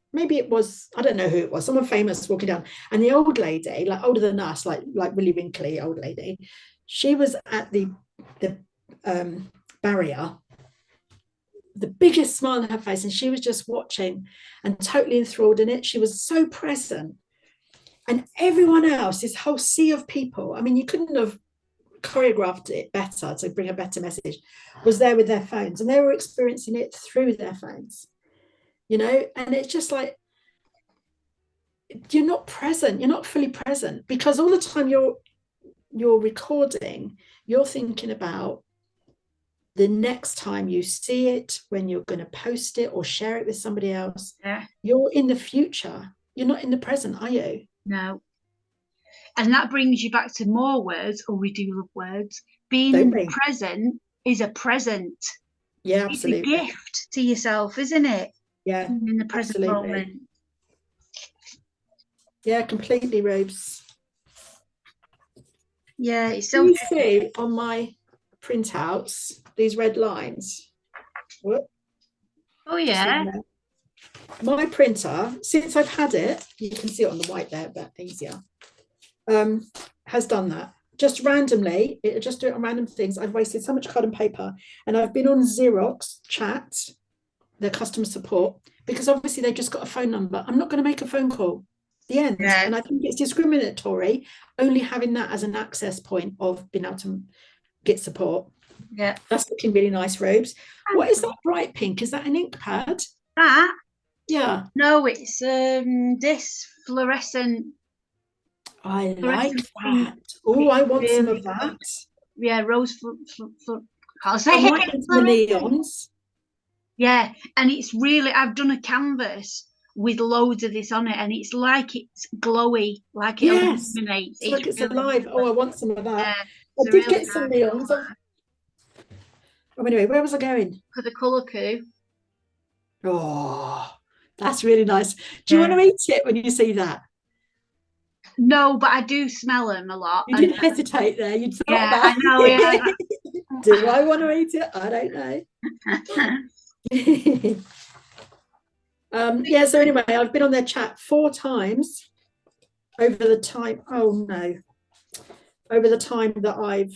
I don't know who it was, someone famous walking down, and the old lady, like older than us, like really wrinkly old lady, she was at the barrier, the biggest smile on her face, and she was just watching and totally enthralled in it. She was so present. And everyone else, this whole sea of people, I mean, you couldn't have choreographed it better to bring a better message, was there with their phones, and they were experiencing it through their phones, and it's just like, you're not present, you're not fully present, because all the time you're recording, you're thinking about the next time you see it, when you're going to post it or share it with somebody else. You're in the future, you're not in the present, are you? No. And that brings you back to more words, or we do love words. Being in the present is a present. Yeah, absolutely. It's a gift to yourself, isn't it? Yeah. In the present moment. Yeah, completely, Robes. Yeah, it's so. You see on my printouts these red lines. Whoop. Oh yeah. My printer, since I've had it, you can see it on the white there, but easier, has done that. Just randomly, it'll just do it on random things. I've wasted so much card and paper, and I've been on Xerox chat, their customer support, because obviously they've just got a phone number. I'm not going to make a phone call. The end. Yeah. And I think it's discriminatory only having that as an access point of being able to get support. Yeah. That's looking really nice, Robes. What is that bright pink? Is that an ink pad? That? Yeah. No, it's this fluorescent. I like that. Oh, I want some of that. Yeah, rose. Can't say it. The neons. Yeah, and it's really, I've done a canvas with loads of this on it, and it's like it's glowy, like it illuminates. It's like it's really alive. Oh, I want some of that. Yeah, I did really get some neons. Oh, anyway, where was I going? For the colour coup. Oh, that's really nice. Do you want to eat it when you see that? No, but I do smell them a lot. You didn't hesitate there. You'd thought about I know. Yeah. Do I want to eat it? I don't know. Yeah, so anyway, I've been on their chat 4 times over the time. Oh no, over the time that I've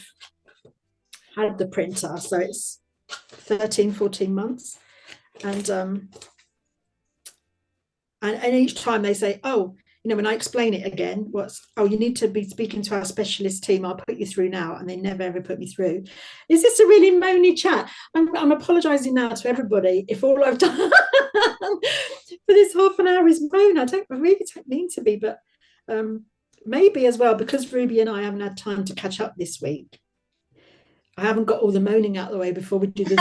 had the printer, so it's 13, 14 months. And each time they say, oh, when I explain it again, you need to be speaking to our specialist team. I'll put you through now. And they never ever put me through. Is this a really moany chat? I'm apologizing now to everybody if all I've done for this half an hour is moan. I really don't mean to be, but maybe as well, because Ruby and I haven't had time to catch up this week. I haven't got all the moaning out of the way before we do this.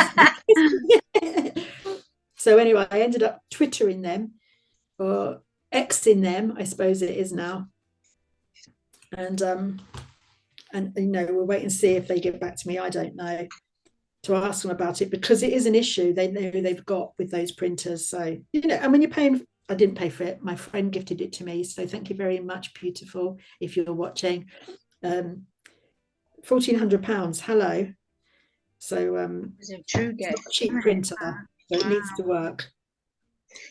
So anyway, I ended up Twittering them, or Xing them, I suppose it is now. And we'll wait and see if they get back to me. I don't know, to ask them about it, because it is an issue they know they've got with those printers. So, and when you're paying, I didn't pay for it. My friend gifted it to me. So thank you very much, beautiful, if you're watching. £1,400. Hello. So it's a true it's not a cheap printer, so it needs to work.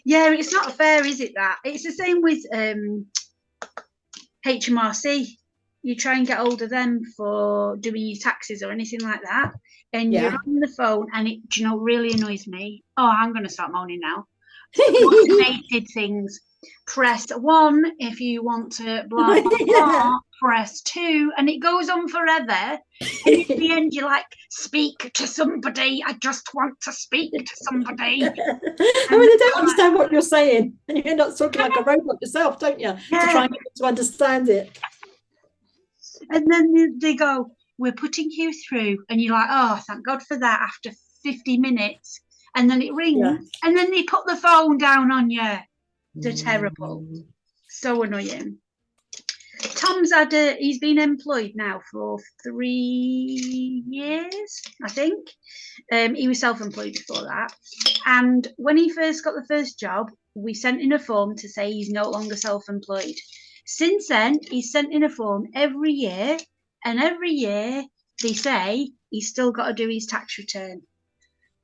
Yeah, it's not fair, is it? That it's the same with HMRC. You try and get hold of them for doing your taxes or anything like that, and you're on the phone, and it, really annoys me. Oh, I'm going to start moaning now. Automated things. Press 1 if you want to blah blah blah. Press 2, and it goes on forever. And in the end, you're like, speak to somebody. I just want to speak to somebody. They don't understand what you're saying, and you end up talking like a robot yourself, don't you? Yeah. To try and get them to understand it. And then they go, we're putting you through, and you're like, oh, thank God for that. After 50 minutes, and then it rings, and then they put the phone down on you. They're terrible. So annoying. Tom's he's been employed now for 3 years, I think. He was self-employed before that. And when he first got the first job, we sent in a form to say he's no longer self-employed. Since then, he's sent in a form every year, and every year they say he's still got to do his tax return.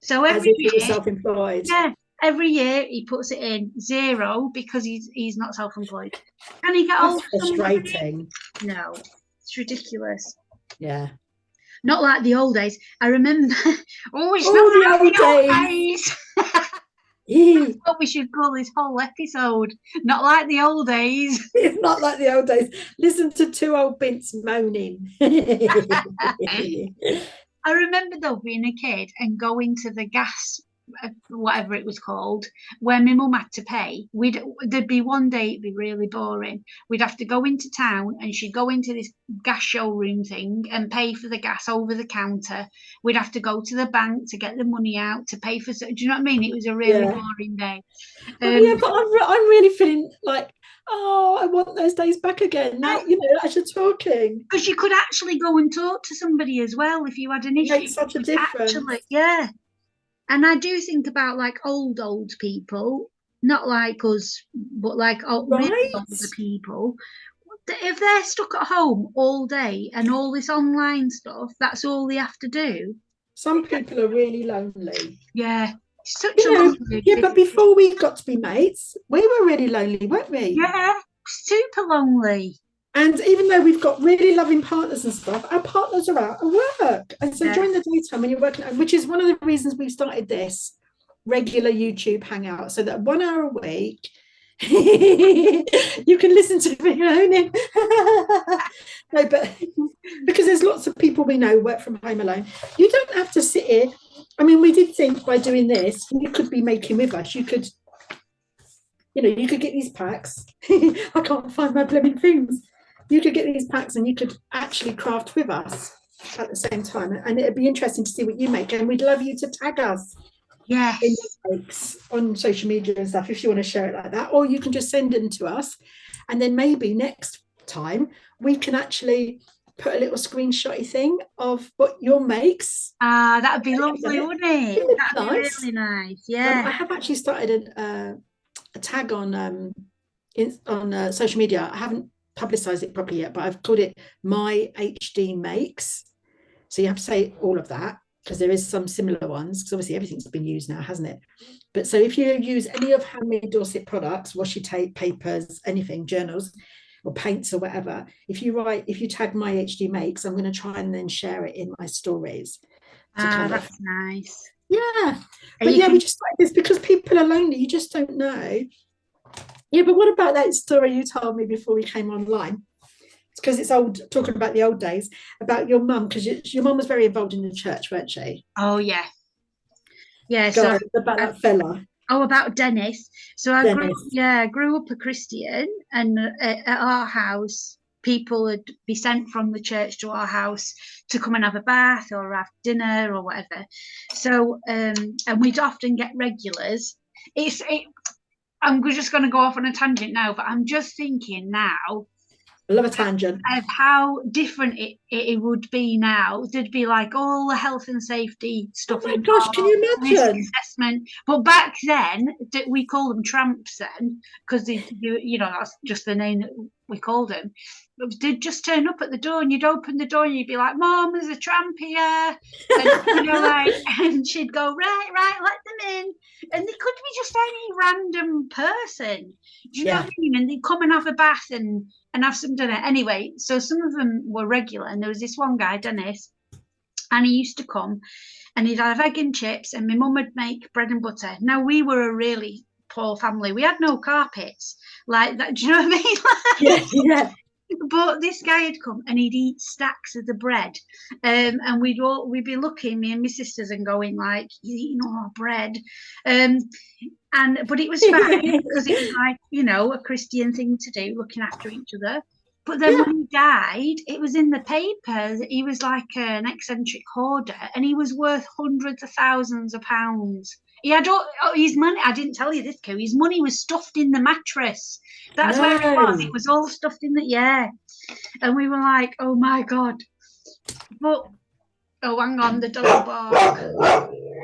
So every year, self-employed. Yeah. Every year he puts it in 0 because he's not self-employed. Can he get That's frustrating. No, it's ridiculous. Yeah. Not like the old days. I remember. It's not like the old days. That's what we should call this whole episode. Not like the old days. It's not like the old days. Listen to 2 old bints moaning. I remember though being a kid and going to the gas, whatever it was called, where my mum had to pay. There'd be one day it'd be really boring. We'd have to go into town, and she'd go into this gas showroom thing and pay for the gas over the counter. We'd have to go to the bank to get the money out to pay for. Do you know what I mean? It was a really boring day. But I'm really feeling like, oh, I want those days back again. Now, as you're talking, because you could actually go and talk to somebody as well if you had an issue. It makes such a difference. Yeah. And I do think about like old people, not like us, but like really older people. If they're stuck at home all day and all this online stuff, that's all they have to do. Some people are really lonely. Yeah. Such a lonely. Yeah, but before we got to be mates, we were really lonely, weren't we? Yeah, super lonely. And even though we've got really loving partners and stuff, our partners are out at work. And so during the daytime when you're working, which is one of the reasons we've started this regular YouTube hangout, so that 1 hour a week, you can listen to me moaning. No, but because there's lots of people we know work from home alone. You don't have to sit here. I mean, we did think by doing this, you could be making with us. You could, you could get these packs. I can't find my blooming things. You could get these packs and you could actually craft with us at the same time, and it'd be interesting to see what you make, and we'd love you to tag us in the makes on social media and stuff if you want to share it like that, or you can just send them to us, and then maybe next time we can actually put a little screenshotty thing of what your makes. That would be lovely, wouldn't it? That'd be really nice. Yeah. I have actually started a tag on social media. I haven't publicized it properly yet, but I've called it My HD Makes. So you have to say all of that, because there is some similar ones, because obviously everything's been used now, hasn't it? But so if you use any of Handmade Dorset products, washi tape, papers, anything, journals or paints or whatever, if you tag My HD Makes, I'm going to try and then share it in my stories. to Ah, kind of, that's nice. yeah. And But you yeah, we can, just like this because people are lonely. You just don't know. Yeah, but what about that story you told me before we came online? Because it's old, talking about the old days, about your mum, because your mum was very involved in the church, weren't she? oh yeah, yeah. Go So on, about I, that fella, oh, about Dennis. So Dennis. I grew up a Christian, and at our house, people would be sent from the church to our house to come and have a bath or have dinner or whatever. So, and we'd often get regulars. I'm just going to go off on a tangent now, but I'm just thinking now I love a tangent. of how different it would be now. There'd be like all the health and safety Oh stuff my gosh, can involved, you risk imagine? assessment. But back then, we call them tramps then, because that's just the name that we called them. They'd just turn up at the door, and you'd open the door, and you'd be like, "Mom, there's a tramp here," and like, and she'd go, "Right, right, let them in," and they could be just any random person. Do you know what Yeah. I mean? And they'd come and have a bath and have some dinner. Anyway, so some of them were regular, and there was this one guy, Dennis, and he used to come and he'd have egg and chips, and my mum would make bread and butter. Now, we were a really poor family. We had no carpets like that. Do you know what I mean? Yeah, yeah. But this guy had come and he'd eat stacks of the bread, and we'd be looking, me and my sisters, and going like, "You're eating all our bread," um, but it was fine because it was like a Christian thing to do, looking after each other. But then Yeah. when he died, it was in the paper that he was like an eccentric hoarder, and he was worth hundreds of thousands of pounds. He had all his money. I didn't tell you this, Co. His money was stuffed in the mattress. That's where it was. It No. was all stuffed in the, yeah. And we were like, oh my god. But oh, hang on, the dog bark.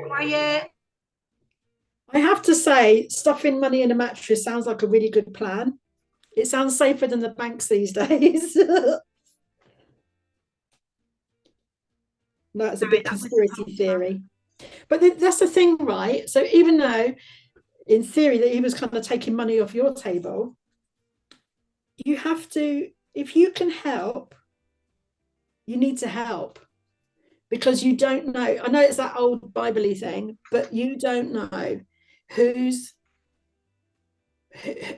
Quiet. I have to say, stuffing money in a mattress sounds like a really good plan. It sounds safer than the banks these days. That's a Right, bit that was the conspiracy postman. theory. But that's the thing, right? So even though in theory that he was kind of taking money off your table, you have to, if you can help, you need to help because you don't know. I know it's that old Bible-y thing, but you don't know who's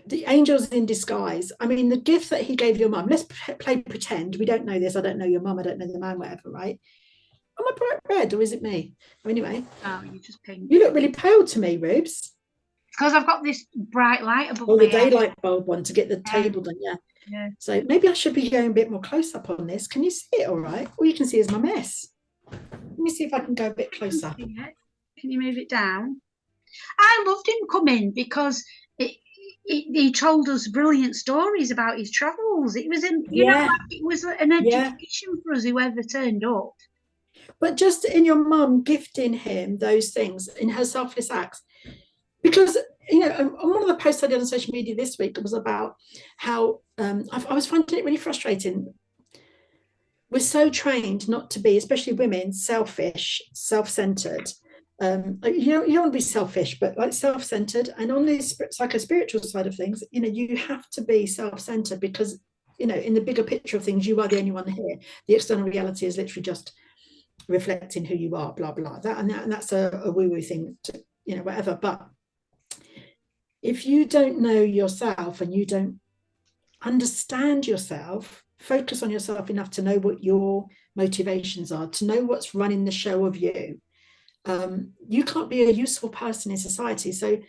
the angels in disguise. I mean, the gift that he gave your mum, let's play pretend. We don't know this. I don't know your mum. I don't know the man, whatever, right? Am I bright red or is it me? Anyway, Oh, you just you pink. look really pale to me, Rubes. Because I've got this bright light above Oh, my the head. daylight bulb one to get the Yeah, table done. Yeah. yeah. So maybe I should be going a bit more close up on this. Can you see it all right? All you can see is my mess. Let me see if I can go a bit I can closer. see it. Can you move it down? I loved him coming because he told us brilliant stories about his travels. It was Yeah, it was an yeah. education for us, whoever turned up. But just in your mum gifting him those things in her selfless acts, because one of the posts I did on social media this week was about how I was finding it really frustrating. We're so trained not to be, especially women, selfish, self-centered. You don't want to be selfish, but like self-centered. And on the psycho-spiritual side of things, you have to be self-centered because in the bigger picture of things, you are the only one here. The external reality is literally just reflecting who you are, blah blah. And that's a woo-woo thing, whatever. But if you don't know yourself and you don't understand yourself, focus on yourself enough to know what your motivations are, to know what's running the show of you. You can't be a useful person in society. So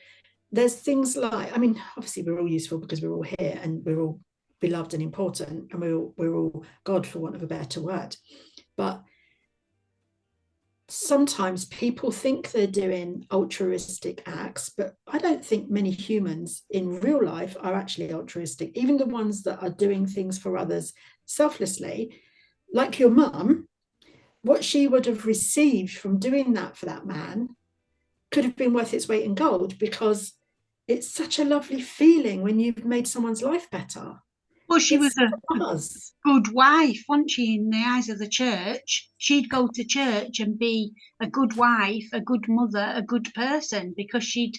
there's things like, I mean, obviously we're all useful because we're all here and we're all beloved and important and we're all God, for want of a better word. But sometimes people think they're doing altruistic acts, but I don't think many humans in real life are actually altruistic. Even the ones that are doing things for others selflessly, like your mum, what she would have received from doing that for that man could have been worth its weight in gold because it's such a lovely feeling when you've made someone's life better. Well, she was It's a buzz. good wife, wasn't she, in the eyes of the church? She'd go to church and be a good wife, a good mother, a good person because she'd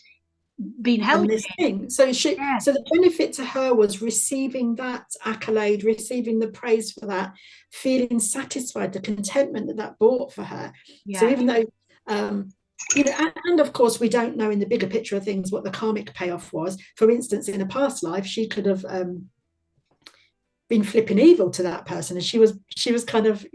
been and helping. this thing. So the benefit to her was receiving that accolade, receiving the praise for that, feeling satisfied, the contentment that that brought for her. So even though and of course we don't know in the bigger picture of things what the karmic payoff was. For instance, in a past life she could have been flipping evil to that person, and she was kind of,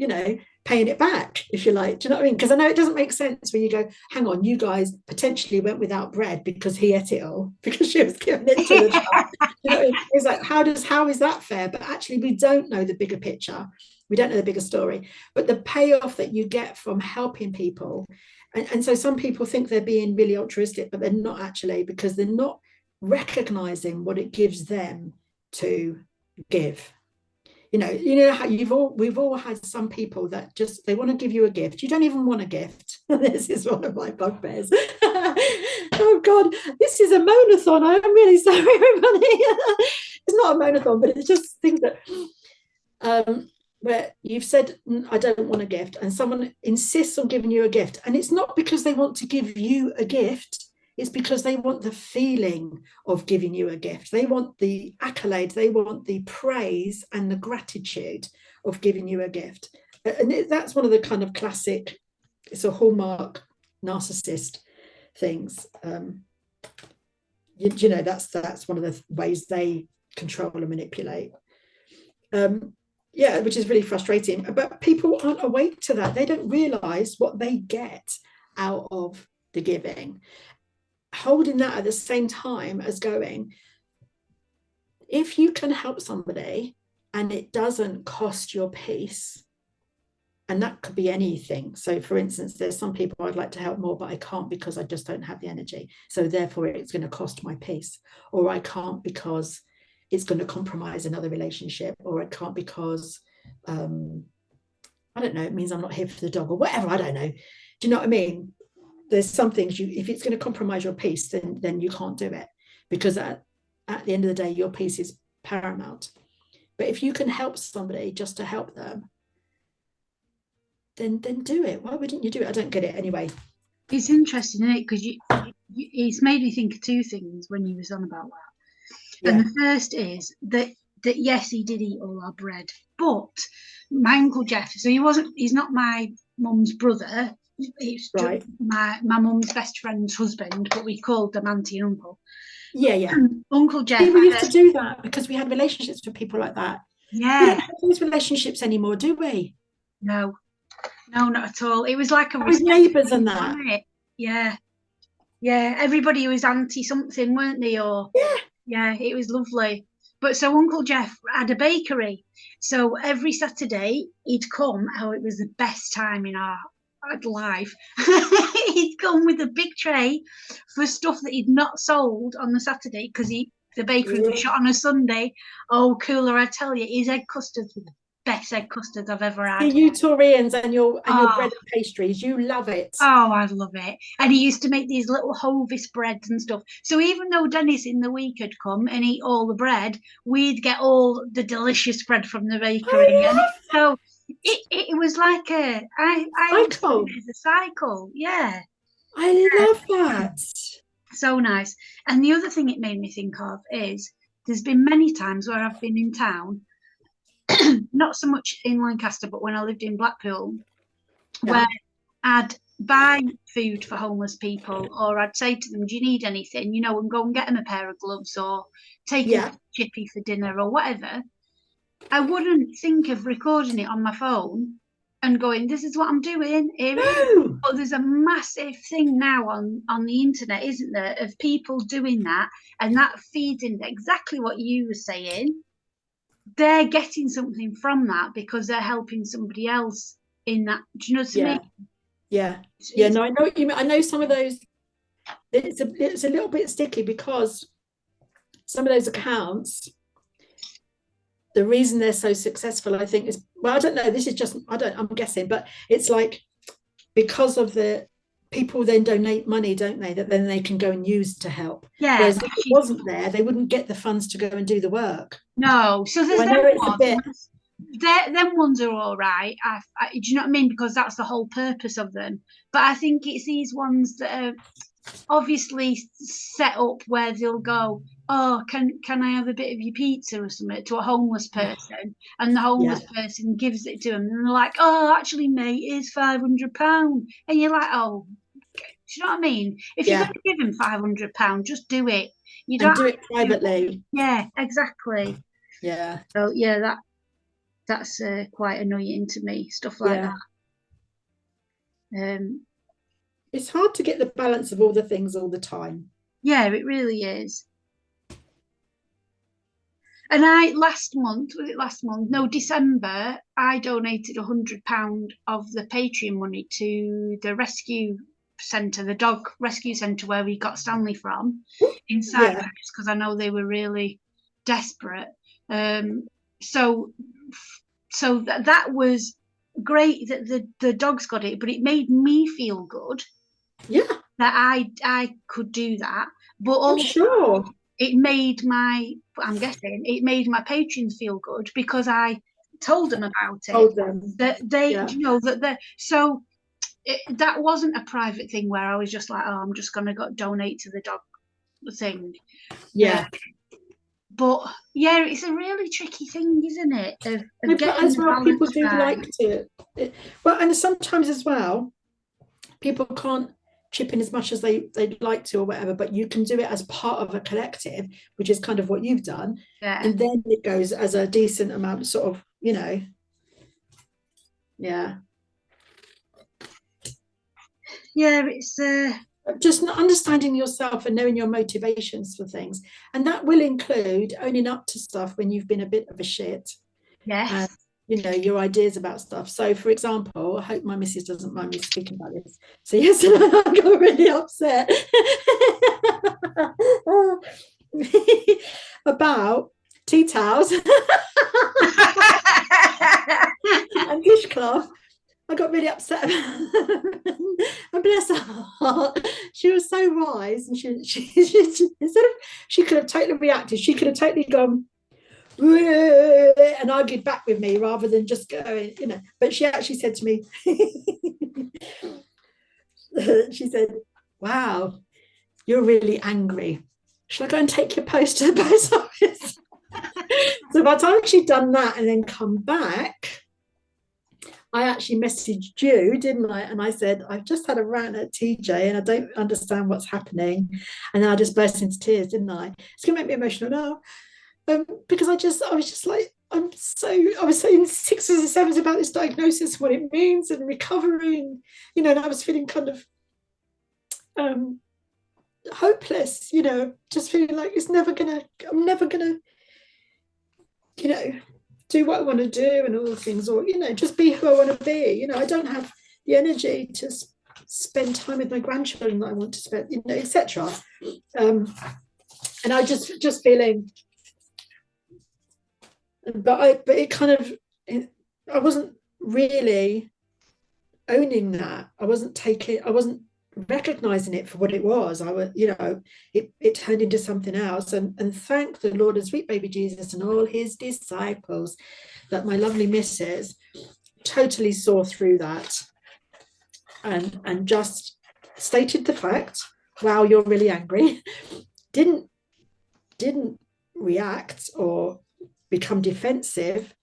paying it back, if you like. Do you know what I mean? Because I know it doesn't make sense when you go, hang on, you guys potentially went without bread because he ate it all, because she was giving it to the child. You know, it's like, how is that fair? But actually we don't know the bigger picture, we don't know the bigger story, but the payoff that you get from helping people. And so some people think they're being really altruistic, but they're not actually, because they're not recognizing what it gives them to give. You know how we've all had some people that just, they want to give you a gift. You don't even want a gift. This is one of my bugbears. Oh God, this is a monathon. I'm really sorry, everybody. It's not a monathon, but it's just things that where you've said, I don't want a gift, and someone insists on giving you a gift, and it's not because they want to give you a gift. It's because they want the feeling of giving you a gift. They want the accolade, they want the praise and the gratitude of giving you a gift. And that's one of the kind of classic, it's a hallmark narcissist things. That's one of the ways they control and manipulate. Which is really frustrating. But people aren't awake to that. They don't realize what they get out of the giving. Holding that at the same time as going, if you can help somebody and it doesn't cost your peace, and that could be anything. So for instance, there's some people I'd like to help more, but I can't because I just don't have the energy, so therefore it's going to cost my peace. Or I can't because it's going to compromise another relationship, or I can't because I don't know, it means I'm not here for the dog, or whatever, I don't know. Do you know what I mean? There's some things, if it's going to compromise your peace, then you can't do it, because at the end of the day your peace is paramount. But if you can help somebody just to help them, then do it. Why wouldn't you do it? I don't get it anyway. It's interesting, isn't it? Because it's made me think of two things when you was on about that. And the first is that yes, he did eat all our bread, but my Uncle Jeff, so he's not my mum's brother. It's right. My mum's best friend's husband, but we called them auntie and uncle. Uncle Jeff. We used to do that because we had relationships with people like that. Yeah. We don't have those relationships anymore, do we? No, not at all. It was like with neighbours and that. Yeah. Everybody was auntie something, weren't they? Or yeah, it was lovely. But so Uncle Jeff had a bakery. So every Saturday he'd come. Oh, it was the best time in our life. He'd come with a big tray for stuff that he'd not sold on the Saturday, because the bakery was shut on a Sunday. Oh, cooler, I tell you, his egg custards were the best egg custards I've ever had. You Taurians and your bread and pastries, you love it. Oh, I love it. And he used to make these little Hovis breads and stuff. So even though Dennis in the week had come and eat all the bread, we'd get all the delicious bread from the bakery. So it was like a cycle. It's a cycle, yeah. I love that. So nice. And the other thing it made me think of is there's been many times where I've been in town, not so much in Lancaster, but when I lived in Blackpool, where I'd buy food for homeless people, or I'd say to them, do you need anything? And go and get them a pair of gloves, or take a chippy for dinner, or whatever. I wouldn't think of recording it on my phone and going, this is what I'm doing. But there's a massive thing now on the internet, isn't there, of people doing that, and that feeds into exactly what you were saying. They're getting something from that because they're helping somebody else in that. Do you know what I mean? No, I know what you mean. I know some of those, it's a little bit sticky, because some of those accounts, the reason they're so successful, I think, is, well, I don't know, this is just, I'm guessing, but it's like, because of the people then donate money, don't they, that then they can go and use to help. Whereas if it wasn't there, they wouldn't get the funds to go and do the work. No, so there's them ones are all right. Do you know what I mean? Because that's the whole purpose of them. But I think it's these ones that are obviously set up where they'll go, oh, can I have a bit of your pizza or something, to a homeless person, and the Yeah, homeless person gives it to them, and they're like, oh, actually, mate, it's £500, and you're like, oh, do you know what I mean? If you're going yeah, to give him £500, just do it. You don't and have do it to do it. privately. Yeah, exactly. Yeah, So yeah, that's quite annoying to me. Stuff like yeah. that. It's hard to get the balance of all the things all the time. Yeah, it really is. And I last month, was it last month? No, December, I donated £100 of the Patreon money to the rescue centre, the dog rescue centre where we got Stanley from in Yeah, Cyprus, because I know they were really desperate. Um, so that was great that the dogs got it, but it made me feel good yeah, that I could do that. But I'm also sure. it made I'm guessing it made my patrons feel good because I told them about it. Hold them. That they, Yeah, you know, that they so that wasn't a private thing where I was just like, oh, I'm just gonna go donate to the dog thing. Uh, yeah. but yeah, it's a really tricky thing, isn't it? Of No, but getting as the well, people balance do right. like to. Well, and sometimes as well, people can't chip in as much as they'd like to or whatever, but you can do it as part of a collective, which is kind of what you've done. Yeah, And then it goes as a decent amount, sort of, yeah. yeah, it's Just not understanding yourself and knowing your motivations for things. And that will include owning up to stuff when you've been a bit of a shit, and yes. your ideas about stuff. So for example, I hope my missus doesn't mind me speaking about this. So yesterday I got really upset about tea towels and dishcloth. I got really upset about and bless her heart, she was so wise, and she instead of, she could have totally reacted, she could have totally gone and argued back with me rather than just going, but she actually said to me, she said, wow, you're really angry. Should I go and take your post to the post office? So by the time she'd done that and then come back, I actually messaged you, didn't I? And I said, I've just had a rant at TJ and I don't understand what's happening. And then I just burst into tears, didn't I? It's going to make me emotional now. Because I was just like, I was so in sixes and sevens about this diagnosis, what it means, and recovering, and I was feeling kind of hopeless, just feeling like I'm never gonna, do what I want to do and all the things, or, just be who I want to be. I don't have the energy to spend time with my grandchildren that I want to spend, etc. And I just feeling, but it kind of, I wasn't really owning that. I wasn't recognizing it for what it was. I was, it turned into something else. And thank the Lord and sweet baby Jesus and all his disciples that my lovely missus totally saw through that and just stated the fact, wow, you're really angry. Didn't react or become defensive.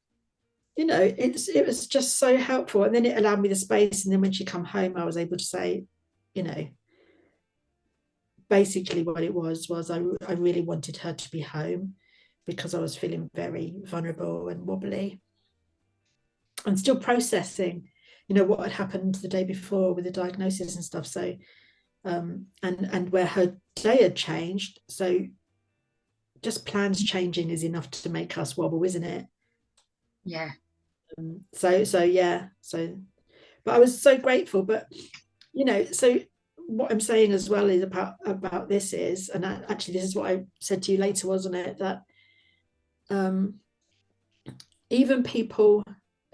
It was just so helpful. And then it allowed me the space. And then when she come home, I was able to say, basically what it was I really wanted her to be home because I was feeling very vulnerable and wobbly and still processing, what had happened the day before with the diagnosis and stuff. So, and where her day had changed. So just plans changing is enough to make us wobble, isn't it? Yeah. So yeah. So, but I was so grateful. But so what I'm saying as well is about this is, and actually this is what I said to you later, wasn't it? That even people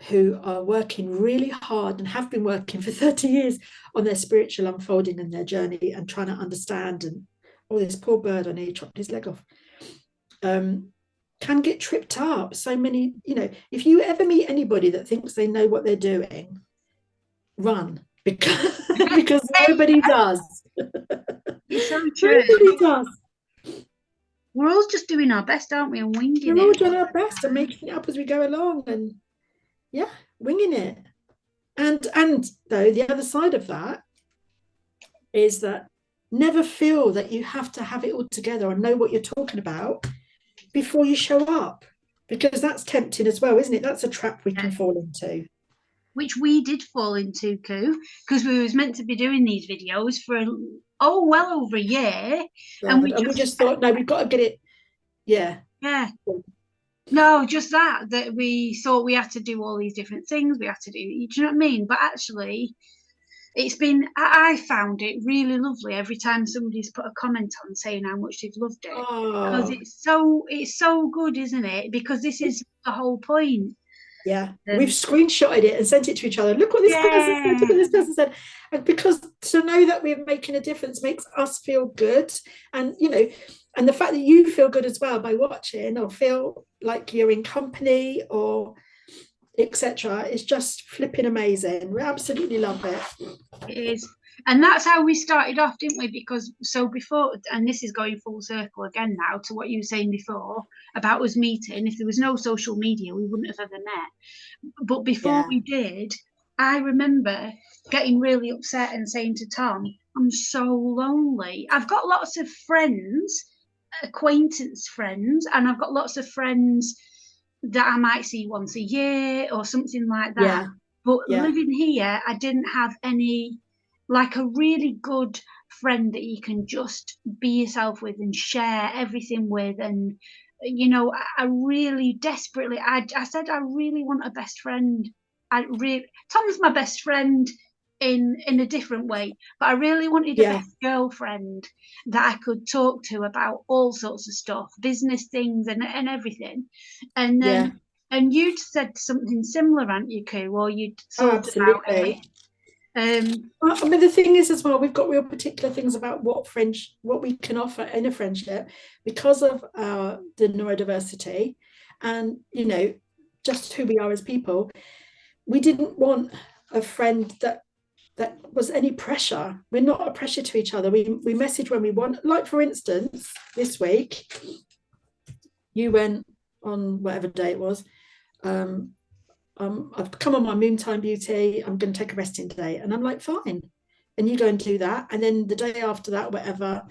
who are working really hard and have been working for 30 years on their spiritual unfolding and their journey and trying to understand, and this poor bird, I nearly chopped his leg off, can get tripped up. So many, if you ever meet anybody that thinks they know what they're doing, run. because nobody does. It's so true. Nobody does. We're all just doing our best, aren't we, and winging We're all it. doing our best and making it up as we go along, and yeah, winging it. And though the other side of that is that never feel that you have to have it all together or know what you're talking about before you show up, because that's tempting as well, isn't it? That's a trap we can fall into. Which we did fall into, Koo, because we was meant to be doing these videos for well over a year, And we just thought, no, we've got to get it. Yeah. No, just that we thought we had to do all these different things. We had to do, you know what I mean? But actually, it's been, I found it really lovely every time somebody's put a comment on saying how much they've loved it. Because it's so good, isn't it? Because this is the whole point. Yeah, we've screenshotted it and sent it to each other. Look what this person said. Look what this person said. And because to know that we're making a difference makes us feel good, and and the fact that you feel good as well by watching, or feel like you're in company, or etc., is just flipping amazing. We absolutely love it. It is. And that's how we started off, didn't we? Because so before, and this is going full circle again now to what you were saying before about us meeting. If there was no social media, we wouldn't have ever met. But before we did, I remember getting really upset and saying to Tom, I'm so lonely. I've got lots of friends, acquaintance friends, and I've got lots of friends that I might see once a year or something like that. But living here, I didn't have any, like a really good friend that you can just be yourself with and share everything with. And, I really desperately, I said, I really want a best friend. Tom's my best friend in a different way, but I really wanted a best girlfriend that I could talk to about all sorts of stuff, business things and everything. And then and you'd said something similar, hadn't you, Koo? Or you'd thought about it. I mean, the thing is as well, we've got real particular things about what we can offer in a friendship because of the neurodiversity, and just who we are as people. We didn't want a friend that was any pressure. We're not a pressure to each other. We message when we want. Like, for instance, this week you went on whatever day it was. I've come on my moon time beauty. I'm going to take a resting day, and I'm like, fine. And you go and do that, and then the day after that, whatever,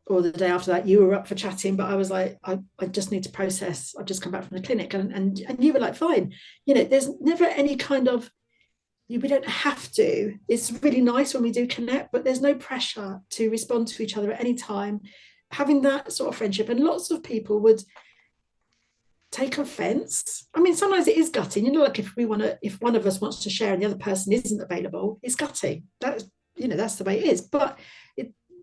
or the day after that, you were up for chatting, but I was like, I just need to process. I've just come back from the clinic, and you were like, fine. There's never any kind of, we don't have to. It's really nice when we do connect, but there's no pressure to respond to each other at any time. Having that sort of friendship, and lots of people would take offense. I mean, sometimes it is gutting, like if one of us wants to share and the other person isn't available, it's gutting. That's the way it is. But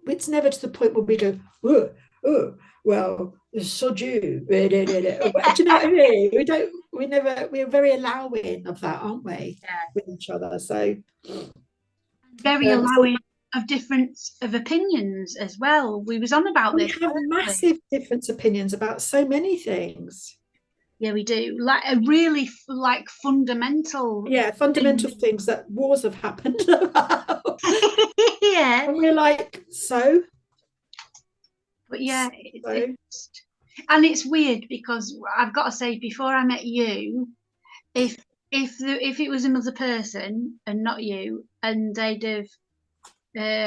it's never to the point where we go, oh, well, so do you. Do you know what I mean? We're very allowing of that, aren't we? With each other. So very allowing of difference of opinions as well. We was on about this. We have massive different opinions about so many things. Yeah, we do. Like a really fundamental. Yeah, fundamental things that wars have happened about. Yeah. And we're like, so? But yeah, and it's weird because I've got to say, before I met you, if it was another person and not you, and they'd have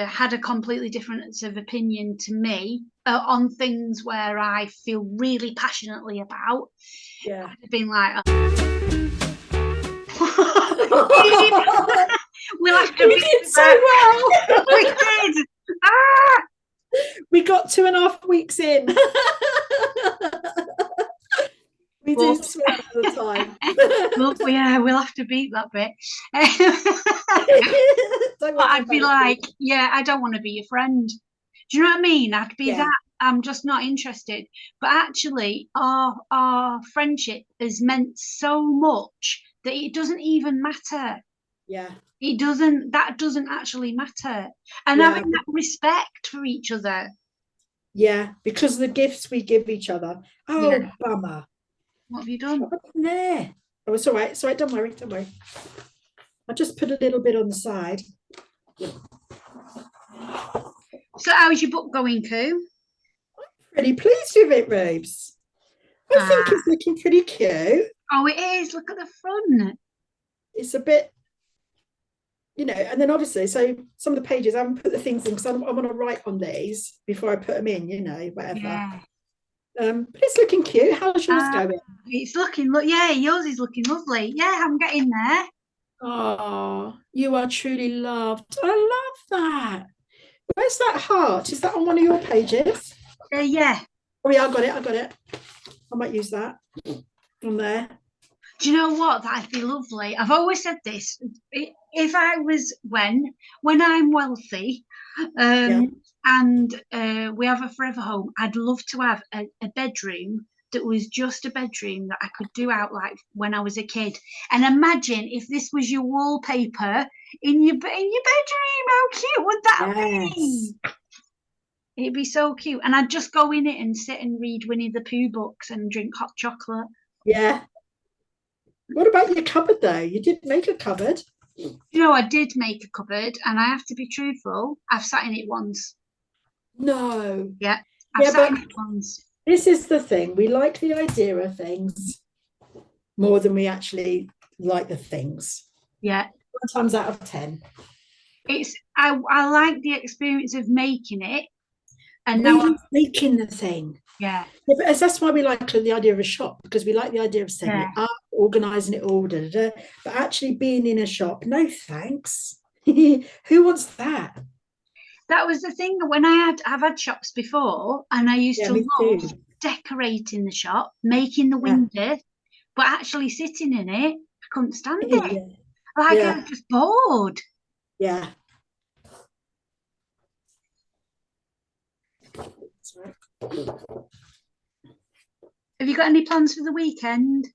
had a completely different of opinion to me on things where I feel really passionately about, I'd have been like, we'll have to. We did so well. We did. We got 2.5 weeks in. We do swear all the time. We'll have to beat that bit. But I'd be like, I don't want to be your friend. Do you know what I mean? I'd be that. I'm just not interested. But actually, our friendship has meant so much that it doesn't even matter. Yeah. That doesn't actually matter. And having that respect for each other. Yeah, because of the gifts we give each other. Oh, bummer. What have you done? What's in there? Oh, it's all right. It's all right. Don't worry. I just put a little bit on the side. So how's your book going, Koo? Pretty pleased with it, Robes. I think Ah, it's looking pretty cute. oh, it is. Look at the front. It's a bit, and then obviously, so some of the pages I haven't put the things in because I want to write on these before I put them in, whatever. Yeah. But it's looking cute. How's yours Ah, going? it's looking, look, yeah, yours is looking lovely. Yeah, I'm getting there. Oh, you are truly loved. I love that. Where's that heart? Is that on one of your pages? Yeah. Oh yeah, I got it. I got it. I might use that on there. Do you know what? That'd be lovely. I've always said this. If I was when I'm wealthy, Yeah. and we have a forever home, I'd love to have a bedroom that was just a bedroom that I could do out like when I was a kid. And imagine if this was your wallpaper in your bedroom. How cute would that be? Yes. It'd be so cute. And I'd just go in it and sit and read Winnie the Pooh books and drink hot chocolate. Yeah. What about your cupboard though? You did make a cupboard. You know, I did make a cupboard, and I have to be truthful. I've sat in it once. No. Yeah, I've Yeah, sat but in it once. this is the thing. We like the idea of things more than we actually like the things. Yeah, 1 times out of 10. I like the experience of making it, and now Really making the thing. yeah, Yeah, but that's why we like the idea of a shop, because we like the idea of setting yeah. it up, organizing it all, da, da, da. But actually being in a shop, no thanks. Who wants that? That was the thing when I've had shops before, and I used Yeah, to me too. love decorating the shop, making the Yeah. window, but actually sitting in it, I couldn't stand it. Yeah. Like I Yeah. was just bored. Yeah. That's right. Have you got any plans for the weekend?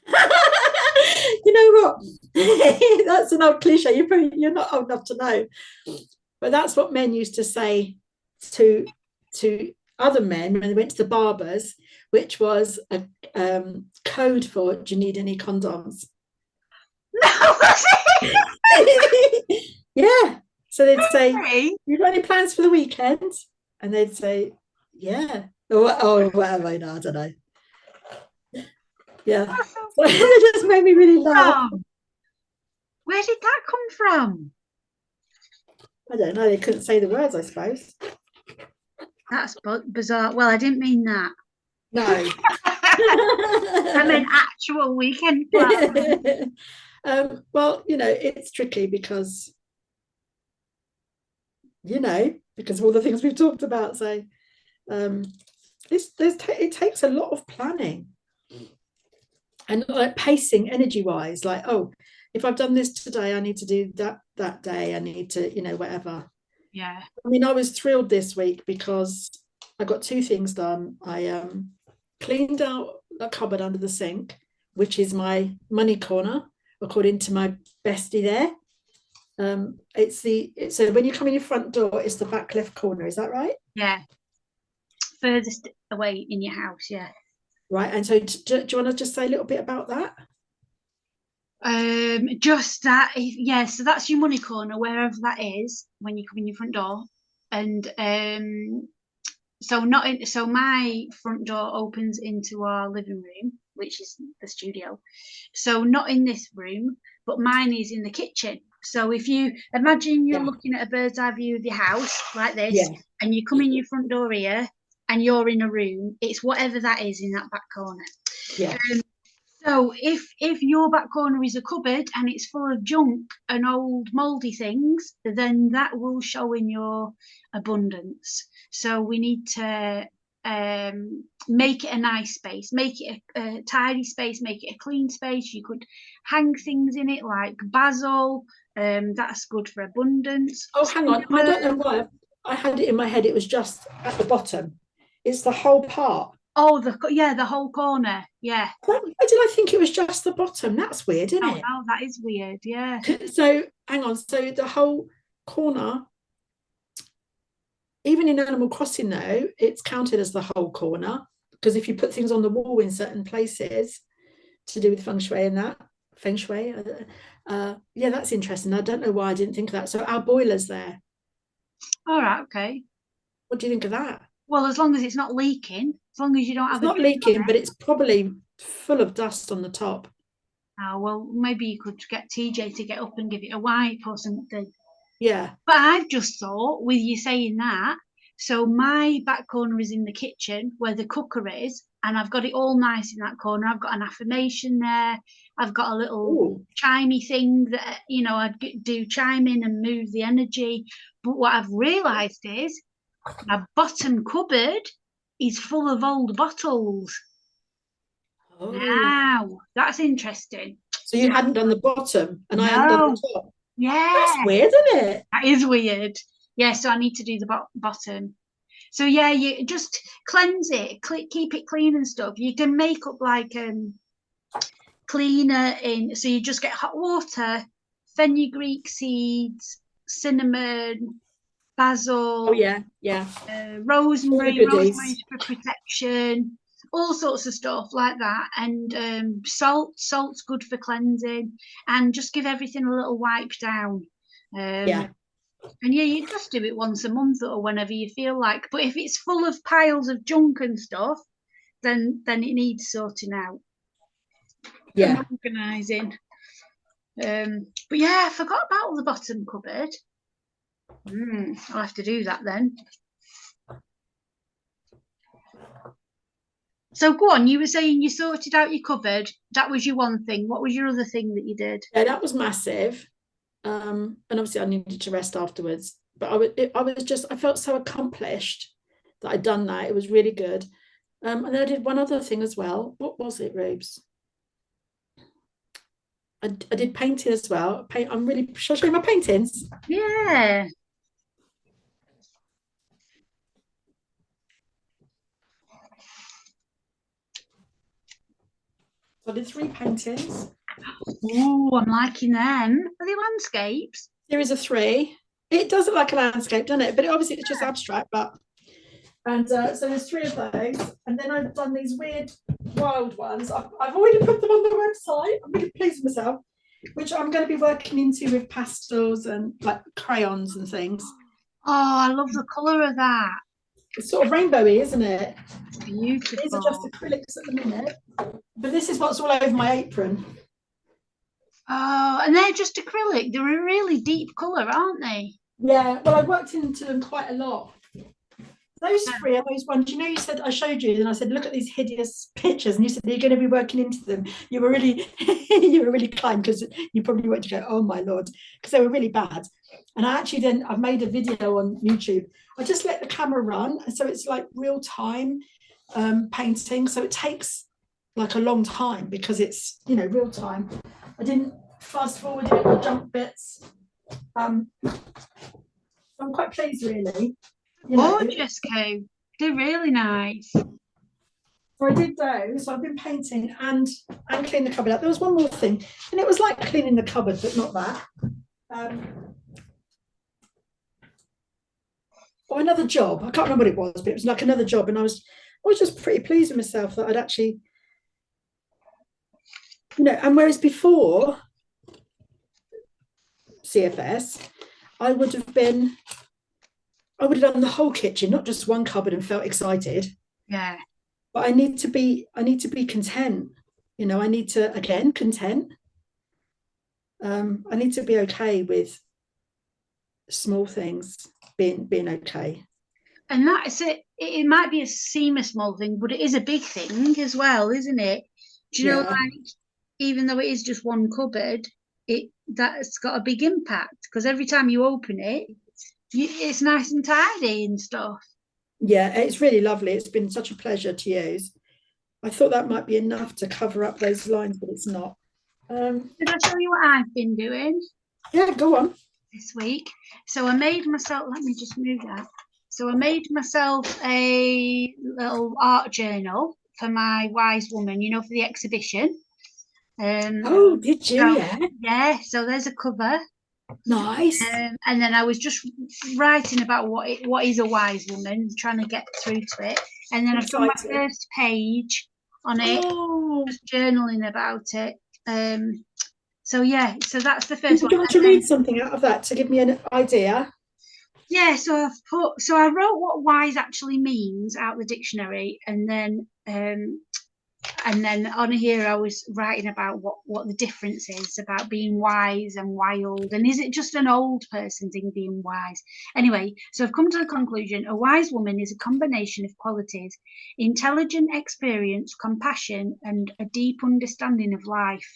You know what? That's an old cliche. You're not old enough to know, but that's what men used to say to other men when they went to the barbers, which was a code for "Do you need any condoms?" No, Yeah. So they'd say, really? "You got any plans for the weekend?" And they'd say, "Yeah," or whatever. I don't know. Yeah. That's so So it just made me really laugh. from? Where did that come from? I don't know. They couldn't say the words, I suppose. That's bizarre. Well, I didn't mean that. No. I meant actual weekend plans. Well, it's tricky because, because of all the things we've talked about. So it takes a lot of planning and like pacing energy wise, like, oh, if I've done this today, I need to do that day. I need to, whatever. Yeah. I mean, I was thrilled this week because I got 2 things done. I cleaned out the cupboard under the sink, which is my money corner, according to my bestie there. So when you come in your front door, it's the back left corner. Is that right? Yeah. Furthest away in your house, yeah. Right. And so do you want to just say a little bit about that? Just that, yeah. So that's your money corner, wherever that is, when you come in your front door, and so not in. So my front door opens into our living room, which is the studio. So not in this room, but mine is in the kitchen. So if you imagine you're Yeah. looking at a bird's eye view of your house like this, Yeah. and you come in your front door here, and you're in a room, it's whatever that is in that back corner. Yeah. So if your back corner is a cupboard and it's full of junk and old mouldy things, then that will show in your abundance. So we need to make it a nice space, make it a tidy space, make it a clean space. You could hang things in it like basil. That's good for abundance. Oh, hang on. I don't know why. I had it in my head. It was just at the bottom. It's the whole part. Oh, the whole corner. Yeah. Why did I think it was just the bottom? That's weird, isn't it? Oh, that is weird. Yeah. So hang on. So the whole corner, even in Animal Crossing, though, it's counted as the whole corner because if you put things on the wall in certain places to do with feng shui and that, feng shui. Yeah, that's interesting. I don't know why I didn't think of that. So our boiler's there. All right, okay. What do you think of that? Well, as long as it's not leaking, as long as you don't It's have a not drain on leaking, it. but it's probably full of dust on the top. Oh, well, maybe you could get TJ to get up and give it a wipe or something. Yeah. But I've just thought, with you saying that, so my back corner is in the kitchen where the cooker is, and I've got it all nice in that corner. I've got an affirmation there. I've got a little Ooh. chimey thing that, I'd do chime in and move the energy. But what I've realised is my bottom cupboard is full of old bottles. Oh. Now, that's interesting. So you hadn't done the bottom and I hadn't done No, the top. yeah, That's weird, isn't it? that is weird. Yeah, so I need to do the bottom. So yeah, you just cleanse it, keep it clean and stuff. You can make up like cleaner in. So you just get hot water, fenugreek seeds, cinnamon, Oh basil, yeah, yeah. All the rosemary. goodies. Rosemary's for protection. All sorts of stuff like that, and salt. Salt's good for cleansing, and just give everything a little wipe down. Yeah, And yeah, you just do it once a month or whenever you feel like. But if it's full of piles of junk and stuff, then it needs sorting out and yeah, organising. But yeah, I forgot about the bottom cupboard. I'll have to do that then. So go on, you were saying you sorted out your cupboard. That was your one thing. What was your other thing that you did? yeah. That was massive. And obviously I needed to rest afterwards. But I felt so accomplished that I'd done that. It was really good. And then I did one other thing as well. What was it, Rubes? I did painting as well. I'm really. Shall I show you my paintings? Yeah. So I did 3 paintings. Oh, I'm liking them. Are they landscapes? Series of 3. It does look like a landscape, doesn't it? But obviously it's just abstract. And so there's 3 of those, and then I've done these weird wild ones. I've already put them on the website. I'm really pleased with myself, which I'm going to be working into with pastels and like crayons and things. Oh, I love the colour of that. It's sort of rainbowy, isn't it? Beautiful. These are just acrylics at the minute, but this is what's all over my apron. Oh, and they're just acrylic. They're a really deep colour, aren't they? Yeah, well, I've worked into them quite a lot. Those 3 are those ones, you said I showed you, and I said, look at these hideous pictures, and you said you're going to be working into them. You were really, you were really kind because you probably went to go, oh my lord, because they were really bad. And I've made a video on YouTube. I just let the camera run, and so it's like real time painting. So it takes like a long time because it's real time. I didn't fast forward it or jump bits. I'm quite pleased, really. Gorgeous, Koo. They're really nice. So I did those. So I've been painting and cleaning the cupboard out. There was one more thing, and it was like cleaning the cupboard, but not that. Or another job. I can't remember what it was, but it was like another job, and I was just pretty pleased with myself that I'd actually, and whereas before CFS, I would have done the whole kitchen, not just one cupboard, and felt excited. Yeah. But I need to be content. I need to, again, content. I need to be okay with small things being okay. And that's it. It might seem a small thing, but it is a big thing as well, isn't it? Do you know, like, even though it is just one cupboard, that's got a big impact because every time you open it, it's nice and tidy and stuff. Yeah, it's really lovely. It's been such a pleasure to use. I thought that might be enough to cover up those lines, but it's not. Did I show you what I've been doing? Yeah, go on. This week. So I made myself, let me just move that. So I made myself a little art journal for my wise woman, for the exhibition. Oh, did you? Yeah. Yeah, so there's a cover. Nice. And then I was just writing about what is a wise woman, trying to get through to it. And then I've done my first page on it, just journaling about it. So yeah, so that's the first Would one. you want to read something out of that to give me an idea? Yeah, so I wrote what wise actually means out the dictionary, and then on here I was writing about what the difference is about being wise and wild, and is it just an old person thing being wise? Anyway, so I've come to the conclusion: a wise woman is a combination of qualities: intelligent experience, compassion, and a deep understanding of life.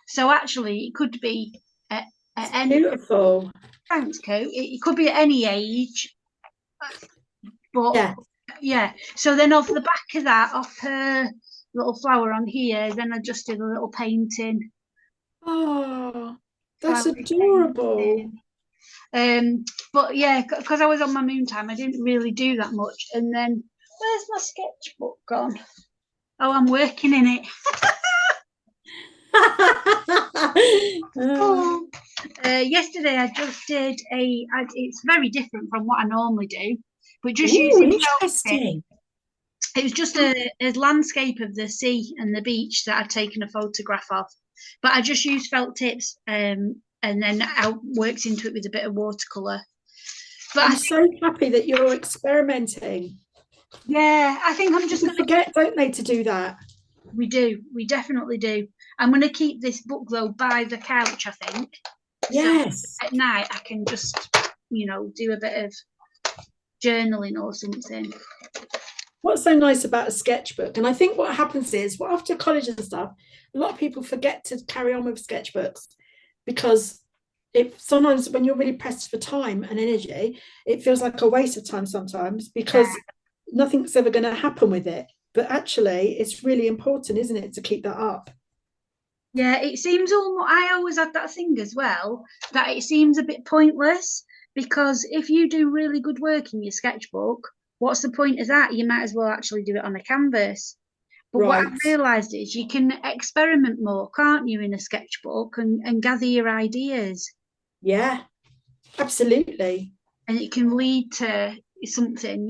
So actually, it could be at any, Beautiful. thanks, Co. It could be at any age, but Yeah. yeah. So then off the back of that, off her little flower on here, then I just did a little painting, Oh, that's flowery adorable. painting. But yeah, because I was on my moon time, I didn't really do that much. And then where's my sketchbook gone? Oh, I'm working in it. Oh. Yesterday I just did it's very different from what I normally do, but just Ooh, using felt tip. interesting. It was just a landscape of the sea and the beach that I'd taken a photograph of, but I just used felt tips, and then I worked into it with a bit of watercolor. But I'm so happy that you're experimenting. yeah, I think I'm just People going to keep. forget, don't they, to do that? We do, we definitely do. I'm going to keep this book though by the couch, I think. So Yes. at night I can just, do a bit of journaling or something. What's so nice about a sketchbook, and I think what happens is, well, after college and stuff, a lot of people forget to carry on with sketchbooks because if sometimes when you're really pressed for time and energy, it feels like a waste of time sometimes because nothing's ever going to happen with it. But actually, it's really important, isn't it, to keep that up? Yeah, it seems almost. I always had that thing as well that it seems a bit pointless because if you do really good work in your sketchbook, what's the point of that? You might as well actually do it on a canvas. But what I've Right. realised is you can experiment more, can't you, in a sketchbook and gather your ideas, Yeah, absolutely. and it can lead to something,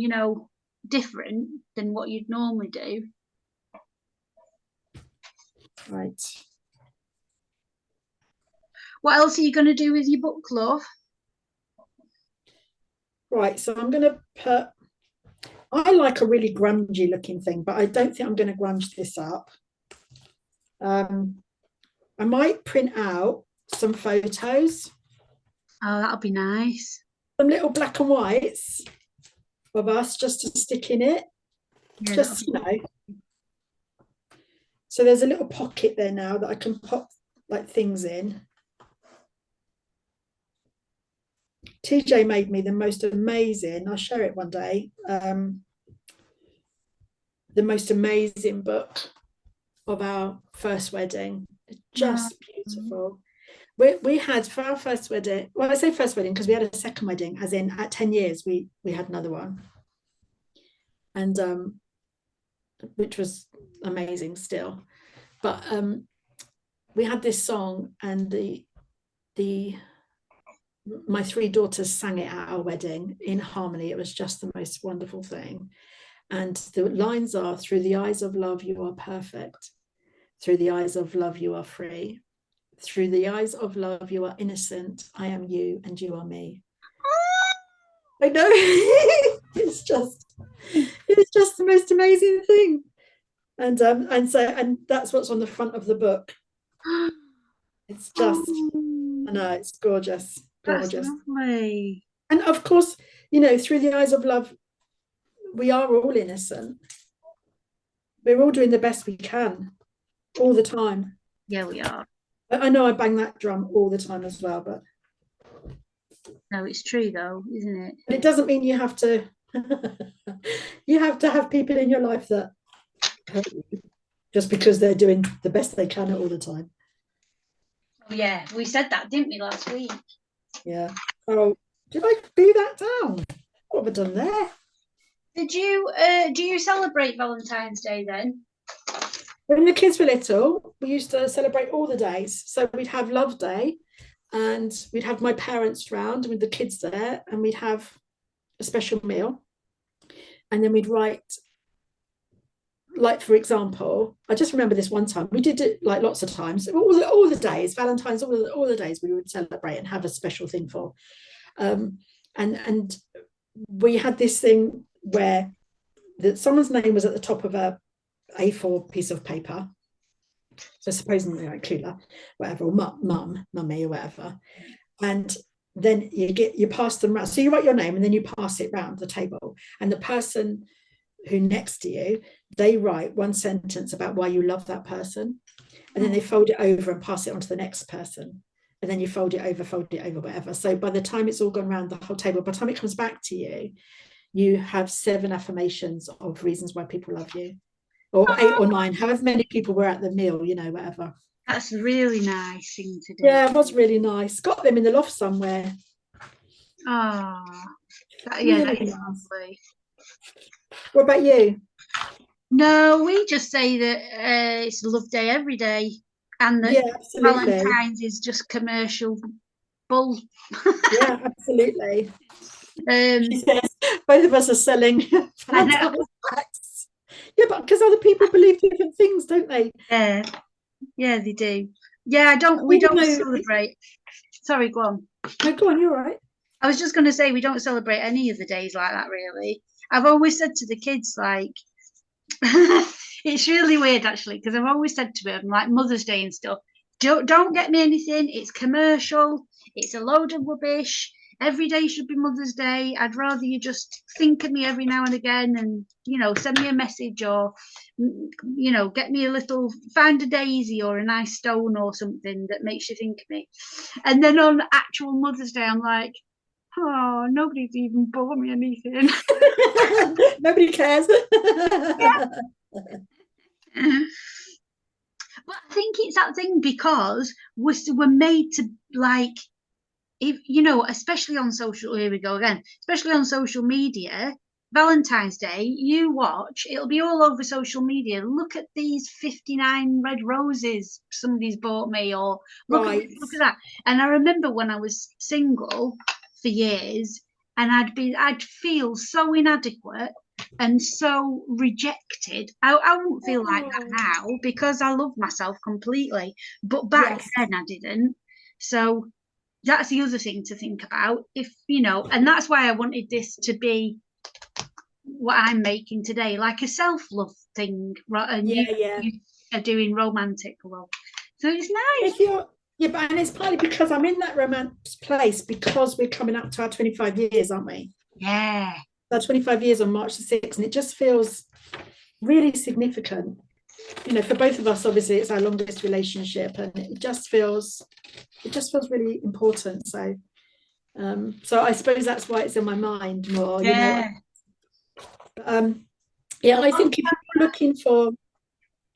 different than what you'd normally do. Right. What else are you going to do with your book, love? Right. So I'm going to put, I like a really grungy looking thing, but I don't think I'm going to grunge this up. I might print out some photos, Oh, that'll be nice. some little black and whites of us just to stick in it. Yeah, Just, so there's a little pocket there now that I can pop like things in. TJ made me the most amazing, I'll share it one day, the most amazing book of our first wedding. Just beautiful. We had for our first wedding, well, I say first wedding because we had a second wedding, as in at 10 years, we had another one. And which was amazing still. But we had this song, and the my three daughters sang it at our wedding in harmony. It was just the most wonderful thing. And the lines are: through the eyes of love, you are perfect. Through the eyes of love, you are free. Through the eyes of love, you are innocent. I am you and you are me. I know. it's just the most amazing thing. And that's what's on the front of the book. It's just, I know, it's gorgeous, That's gorgeous. lovely. And of course, through the eyes of love, we are all innocent. We're all doing the best we can all the time. Yeah, we are. I know I bang that drum all the time as well, but No, it's true though, isn't it? it doesn't mean you have to you have to have people in your life that hurt you just because they're doing the best they can all the time. Oh, yeah, we said that, didn't we, last week? Yeah. Oh, did I do that down? What have I done there? Did you do you celebrate Valentine's Day then? When the kids were little, we used to celebrate all the days. So we'd have Love Day, and we'd have my parents round with the kids there, and we'd have a special meal. And then we'd write like for example, I just remember this one time we did it like lots of times, all the days, Valentine's, all the days we would celebrate and have a special thing for. And we had this thing where someone's name was at the top of a A4 piece of paper. So supposedly like Kula, whatever, or mummy or whatever. And then you pass them around. So you write your name and then you pass it around the table. And the person who next to you, they write one sentence about why you love that person. And then they fold it over and pass it on to the next person. And then you fold it over, whatever. So by the time it's all gone around the whole table, by the time it comes back to you, you have 7 affirmations of reasons why people love you, or 8 or 9, however many people were at the meal, you know, whatever. That's a really nice thing to do. Yeah, it was really nice. Got them in the loft somewhere. Oh, Really that is nice. lovely. What about you? No, we just say that it's a love day every day, and that Valentine's is just commercial bull. Yeah, absolutely. She says both of us are selling Valentine's packs. Yeah, but because other people believe different things, don't they? Yeah, they do. Yeah, we don't celebrate. Sorry, go on. No, go on, you're right. I was just going to say we don't celebrate any of the days like that, really. I've always said to the kids, like, it's really weird actually, because I've always said to them, like Mother's Day and stuff, don't get me anything. It's commercial. It's a load of rubbish. Every day should be Mother's Day. I'd rather you just think of me every now and again and, you know, send me a message or, you know, get me find a daisy or a nice stone or something that makes you think of me. And then on actual Mother's Day, I'm like, oh, nobody's even bought me anything. Nobody cares. But I think it's that thing because we're made to, like, if you know, especially on social, here we go again, especially on social media, Valentine's Day, you watch, it'll be all over social media. Look at these 59 red roses somebody's bought me, or look at that. And I remember when I was single for years, and I'd feel so inadequate and so rejected. I won't feel like that now because I love myself completely. But back then I didn't. So that's the other thing to think about. If you know, and that's why I wanted this to be what I'm making today, like a self-love thing. And you are doing romantic love. So it's nice. But and it's partly because I'm in that romance place because we're coming up to our 25 years, aren't we? Yeah. Our 25 years on March the 6th, and it just feels really significant. You know, for both of us, obviously, it's our longest relationship, and it just feels really important. So, so I suppose that's why it's in my mind more. Yeah. You know, I think if you're looking for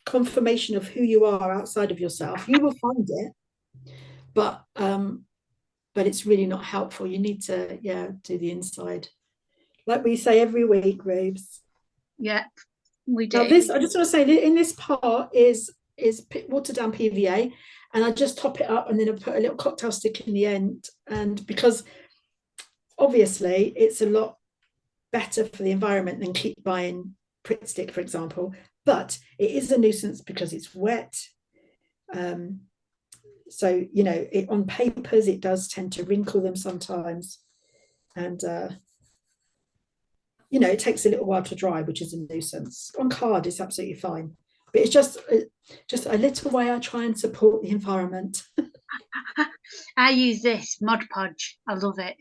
confirmation of who you are outside of yourself, you will find it. But it's really not helpful. You need to, do the inside, like we say every week, Rubes. Yeah, we do. Now this, I just want to say that in this part is watered down PVA, and I just top it up and then I put a little cocktail stick in the end. And because obviously it's a lot better for the environment than keep buying Pritt stick, for example, but it is a nuisance because it's wet. So, you know, on papers, it does tend to wrinkle them sometimes. And, you know, it takes a little while to dry, which is a nuisance. On card, it's absolutely fine. But it's just a little way I try and support the environment. I use this Mod Podge. I love it.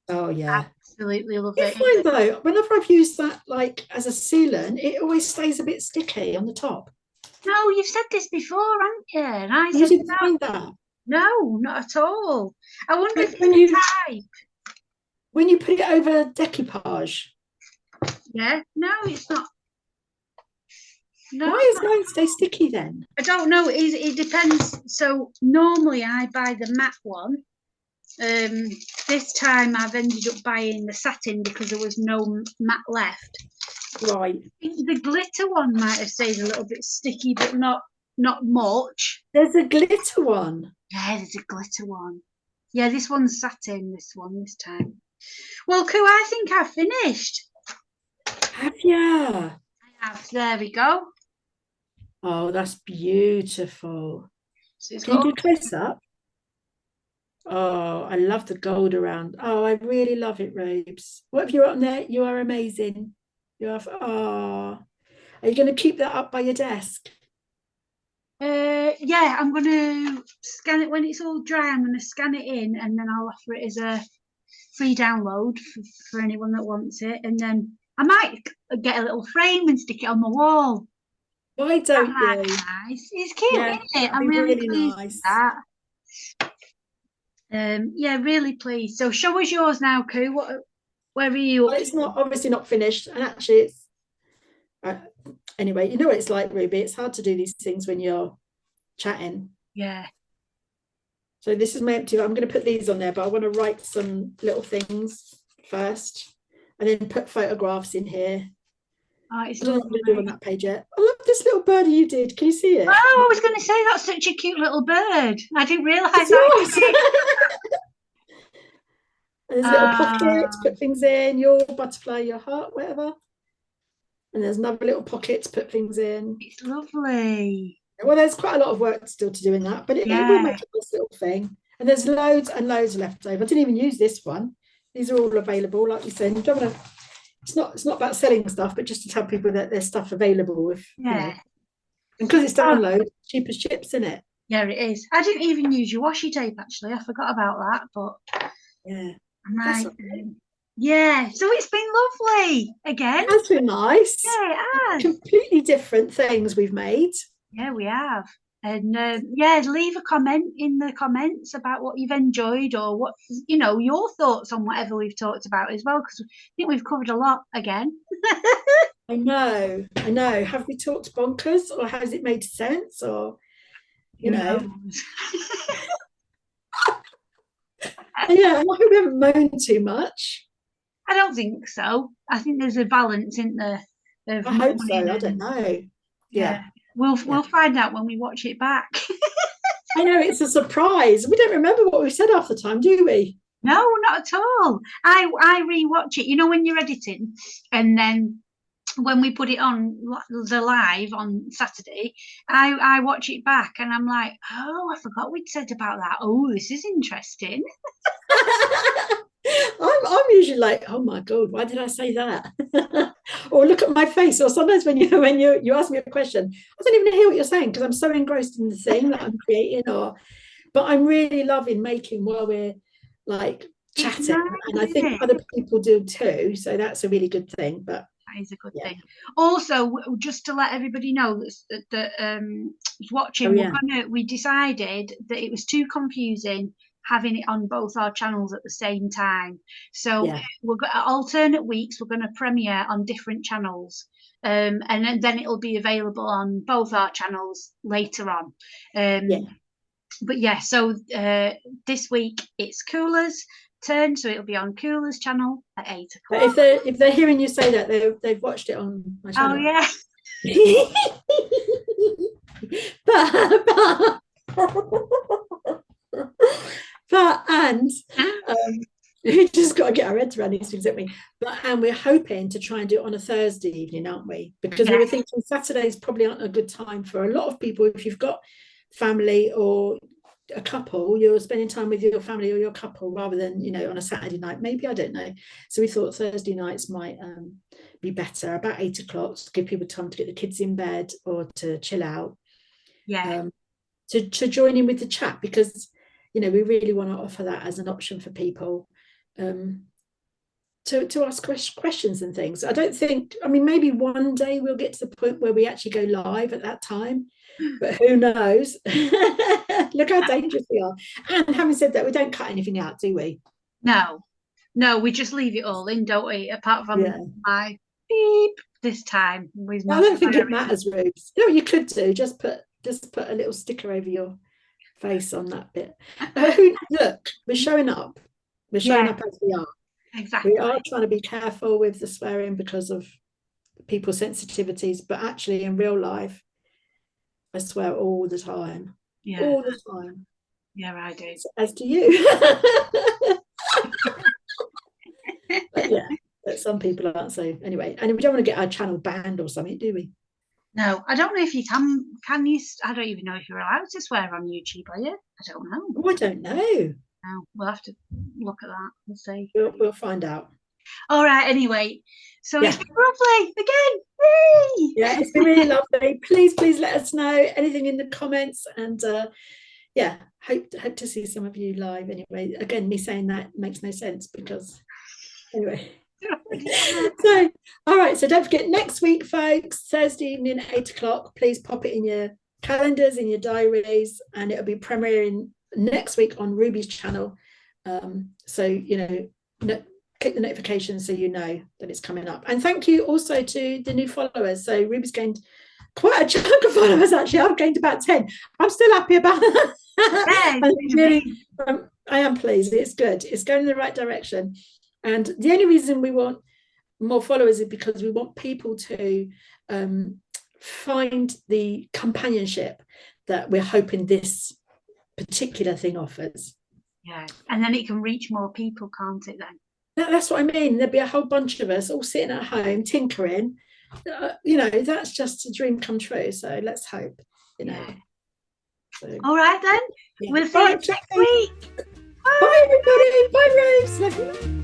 Oh, yeah. Absolutely love it. It's fine, though. Whenever I've used that, like, as a sealant, it always stays a bit sticky on the top. No, you've said this before, haven't you? And I said didn't find that. No, not at all. I wonder if it's type. When you put it over decoupage. Yeah, no, it's not. No, why is mine stay sticky then? I don't know. It depends. So normally I buy the matte one. This time I've ended up buying the satin because there was no matte left. Right. I think the glitter one might have stayed a little bit sticky, but not much. There's a glitter one. Yeah, there's a glitter one. Yeah, this one's satin. This time. Well, Koo, I think I've finished. Have you? I have. There we go. Oh, that's beautiful. So it's Can you got do close up? Oh, I love the gold around. Oh, I really love it, Robes. What have you got on there? You are amazing. You are. Oh, are you going to keep that up by your desk? yeah, I'm gonna scan it when it's all dry. I'm gonna scan it in, and then I'll offer it as a free download for anyone that wants it. And then I might get a little frame and stick it on the wall. Why That don't might be you? nice. It's cute, Yeah, isn't it? that'd I'm be really really pleased with nice. that. Yeah, really pleased. So show us yours now, Koo. Where are you up Well, it's to? not obviously not finished, and actually, it's uh, anyway. You know what it's like, Ruby. It's hard to do these things when you're chatting. Yeah. So this is my empty. I'm going to put these on there, but I want to write some little things first, and then put photographs in here. Oh, it's I don't know what I'm going to do on lovely. that page yet. I love this little birdie you did. Can you see Oh, it? I was going to say that's such a cute little bird. I didn't realise It's that. yours. And there's little pockets, Ah, put things in, your butterfly, your heart, whatever. And there's another little pocket to put things in. it's lovely. Well, there's quite a lot of work still to do in that, but it will Yeah. make a nice little thing. And there's loads and loads left over. I didn't even use this one. These are all available, like you said. You don't want to, it's not about selling stuff, but just to tell people that there's stuff available if, Yeah. and because it's Oh, download, cheap as chips, isn't it? yeah, it is. I didn't even use your washi tape actually. I forgot about that, but Yeah. I That's might. all right. Yeah. So it's been lovely again. It has been nice. Yeah, it has. Completely different things we've made. Yeah, we have. And yeah, leave a comment in the comments about what you've enjoyed or what your thoughts on whatever we've talked about as well, because I think we've covered a lot again. I know, I know. Have we talked bonkers or has it made sense? Or, you Who know, knows? yeah, I hope we haven't moaned too much. I don't think so. I think there's a balance in there of I hope so. moaning I don't and know. yeah. Yeah, yeah. We'll find out when we watch it back. I know it's a surprise. We don't remember what we said half the time, do we? No, not at all. I rewatch it. You know when you're editing, and then when we put it on the live on Saturday, I watch it back and I'm like, oh, I forgot we'd said about that. Oh, this is interesting. I'm usually like, oh my god, why did I say that? Or look at my face. Or sometimes when you ask me a question, I don't even hear what you're saying because I'm so engrossed in the thing that I'm creating. Or but I'm really loving making while we're like It's chatting, nice, and I isn't think it? other people do too. So that's a really good thing. But That is a good yeah, thing. Also, just to let everybody know that was oh watching, yeah, we decided that it was too confusing having it on both our channels at the same time. So yeah, we're going alternate weeks. We're going to premiere on different channels, and then it'll be available on both our channels later on. yeah. But yeah, so this week it's Coolers turn, so it'll be on Coolers channel at 8 But o'clock. if they're hearing you say that, they've watched it on my Oh channel. yeah. but, but and we just got to get our heads around these things, don't we? But and we're hoping to try and do it on a Thursday evening, aren't we? Because we Yeah, were thinking Saturdays probably aren't a good time for a lot of people. If you've got family or a couple, you're spending time with your family or your couple rather than on a Saturday night. Maybe I don't know. So we thought Thursday nights might be better about 8 o'clock to give people time to get the kids in bed or to chill out. yeah, To join in with the chat because we really want to offer that as an option for people to ask questions and things. I don't think, I mean, maybe one day we'll get to the point where we actually go live at that time, but who knows? Look how dangerous we are. And having said that, we don't cut anything out, do we? no, no, we just leave it all in, don't we? Apart from Yeah. my beep this time with I my don't think it swearing. matters, Rubes. You know what you could do? Just put a little sticker over your face on that bit. Look, we're showing up. We're showing Yeah, up as we are. We exactly. are trying to be careful with the swearing because of people's sensitivities, but actually in real life, I swear all the time. Yeah, All the time. yeah, I do. As do you. But yeah, but some people aren't so anyway. And we don't want to get our channel banned or something, do we? No, I don't know if you can you, I don't even know if you're allowed to swear on YouTube, are you? I don't know. Oh, I don't know. No, we'll have to look at that and see. We'll find out. All right, anyway. So Yeah. it's been lovely again. Yay! Yeah, it's been really lovely. Please let us know anything in the comments, and yeah, hope to see some of you live anyway. Again, me saying that makes no sense because anyway. So all right, so don't forget, next week folks, Thursday evening at 8 o'clock, please pop it in your calendars, in your diaries, and it'll be premiering next week on Ruby's channel. So you know, click the notifications so you know that it's coming up. And thank you also to the new followers. So Ruby's gained quite a chunk of followers, actually. I've gained about 10. I'm still happy about that. I am pleased. It's good. It's going in the right direction. And the only reason we want more followers is because we want people to find the companionship that we're hoping this particular thing offers. Yeah, and then it can reach more people, can't it then? That's what I mean. There'll be a whole bunch of us all sitting at home tinkering. You know, that's just a dream come true. So let's hope, you know. Yeah. So, all right then. Yeah. We'll see you next week. Bye everybody. Bye Rose. Love you.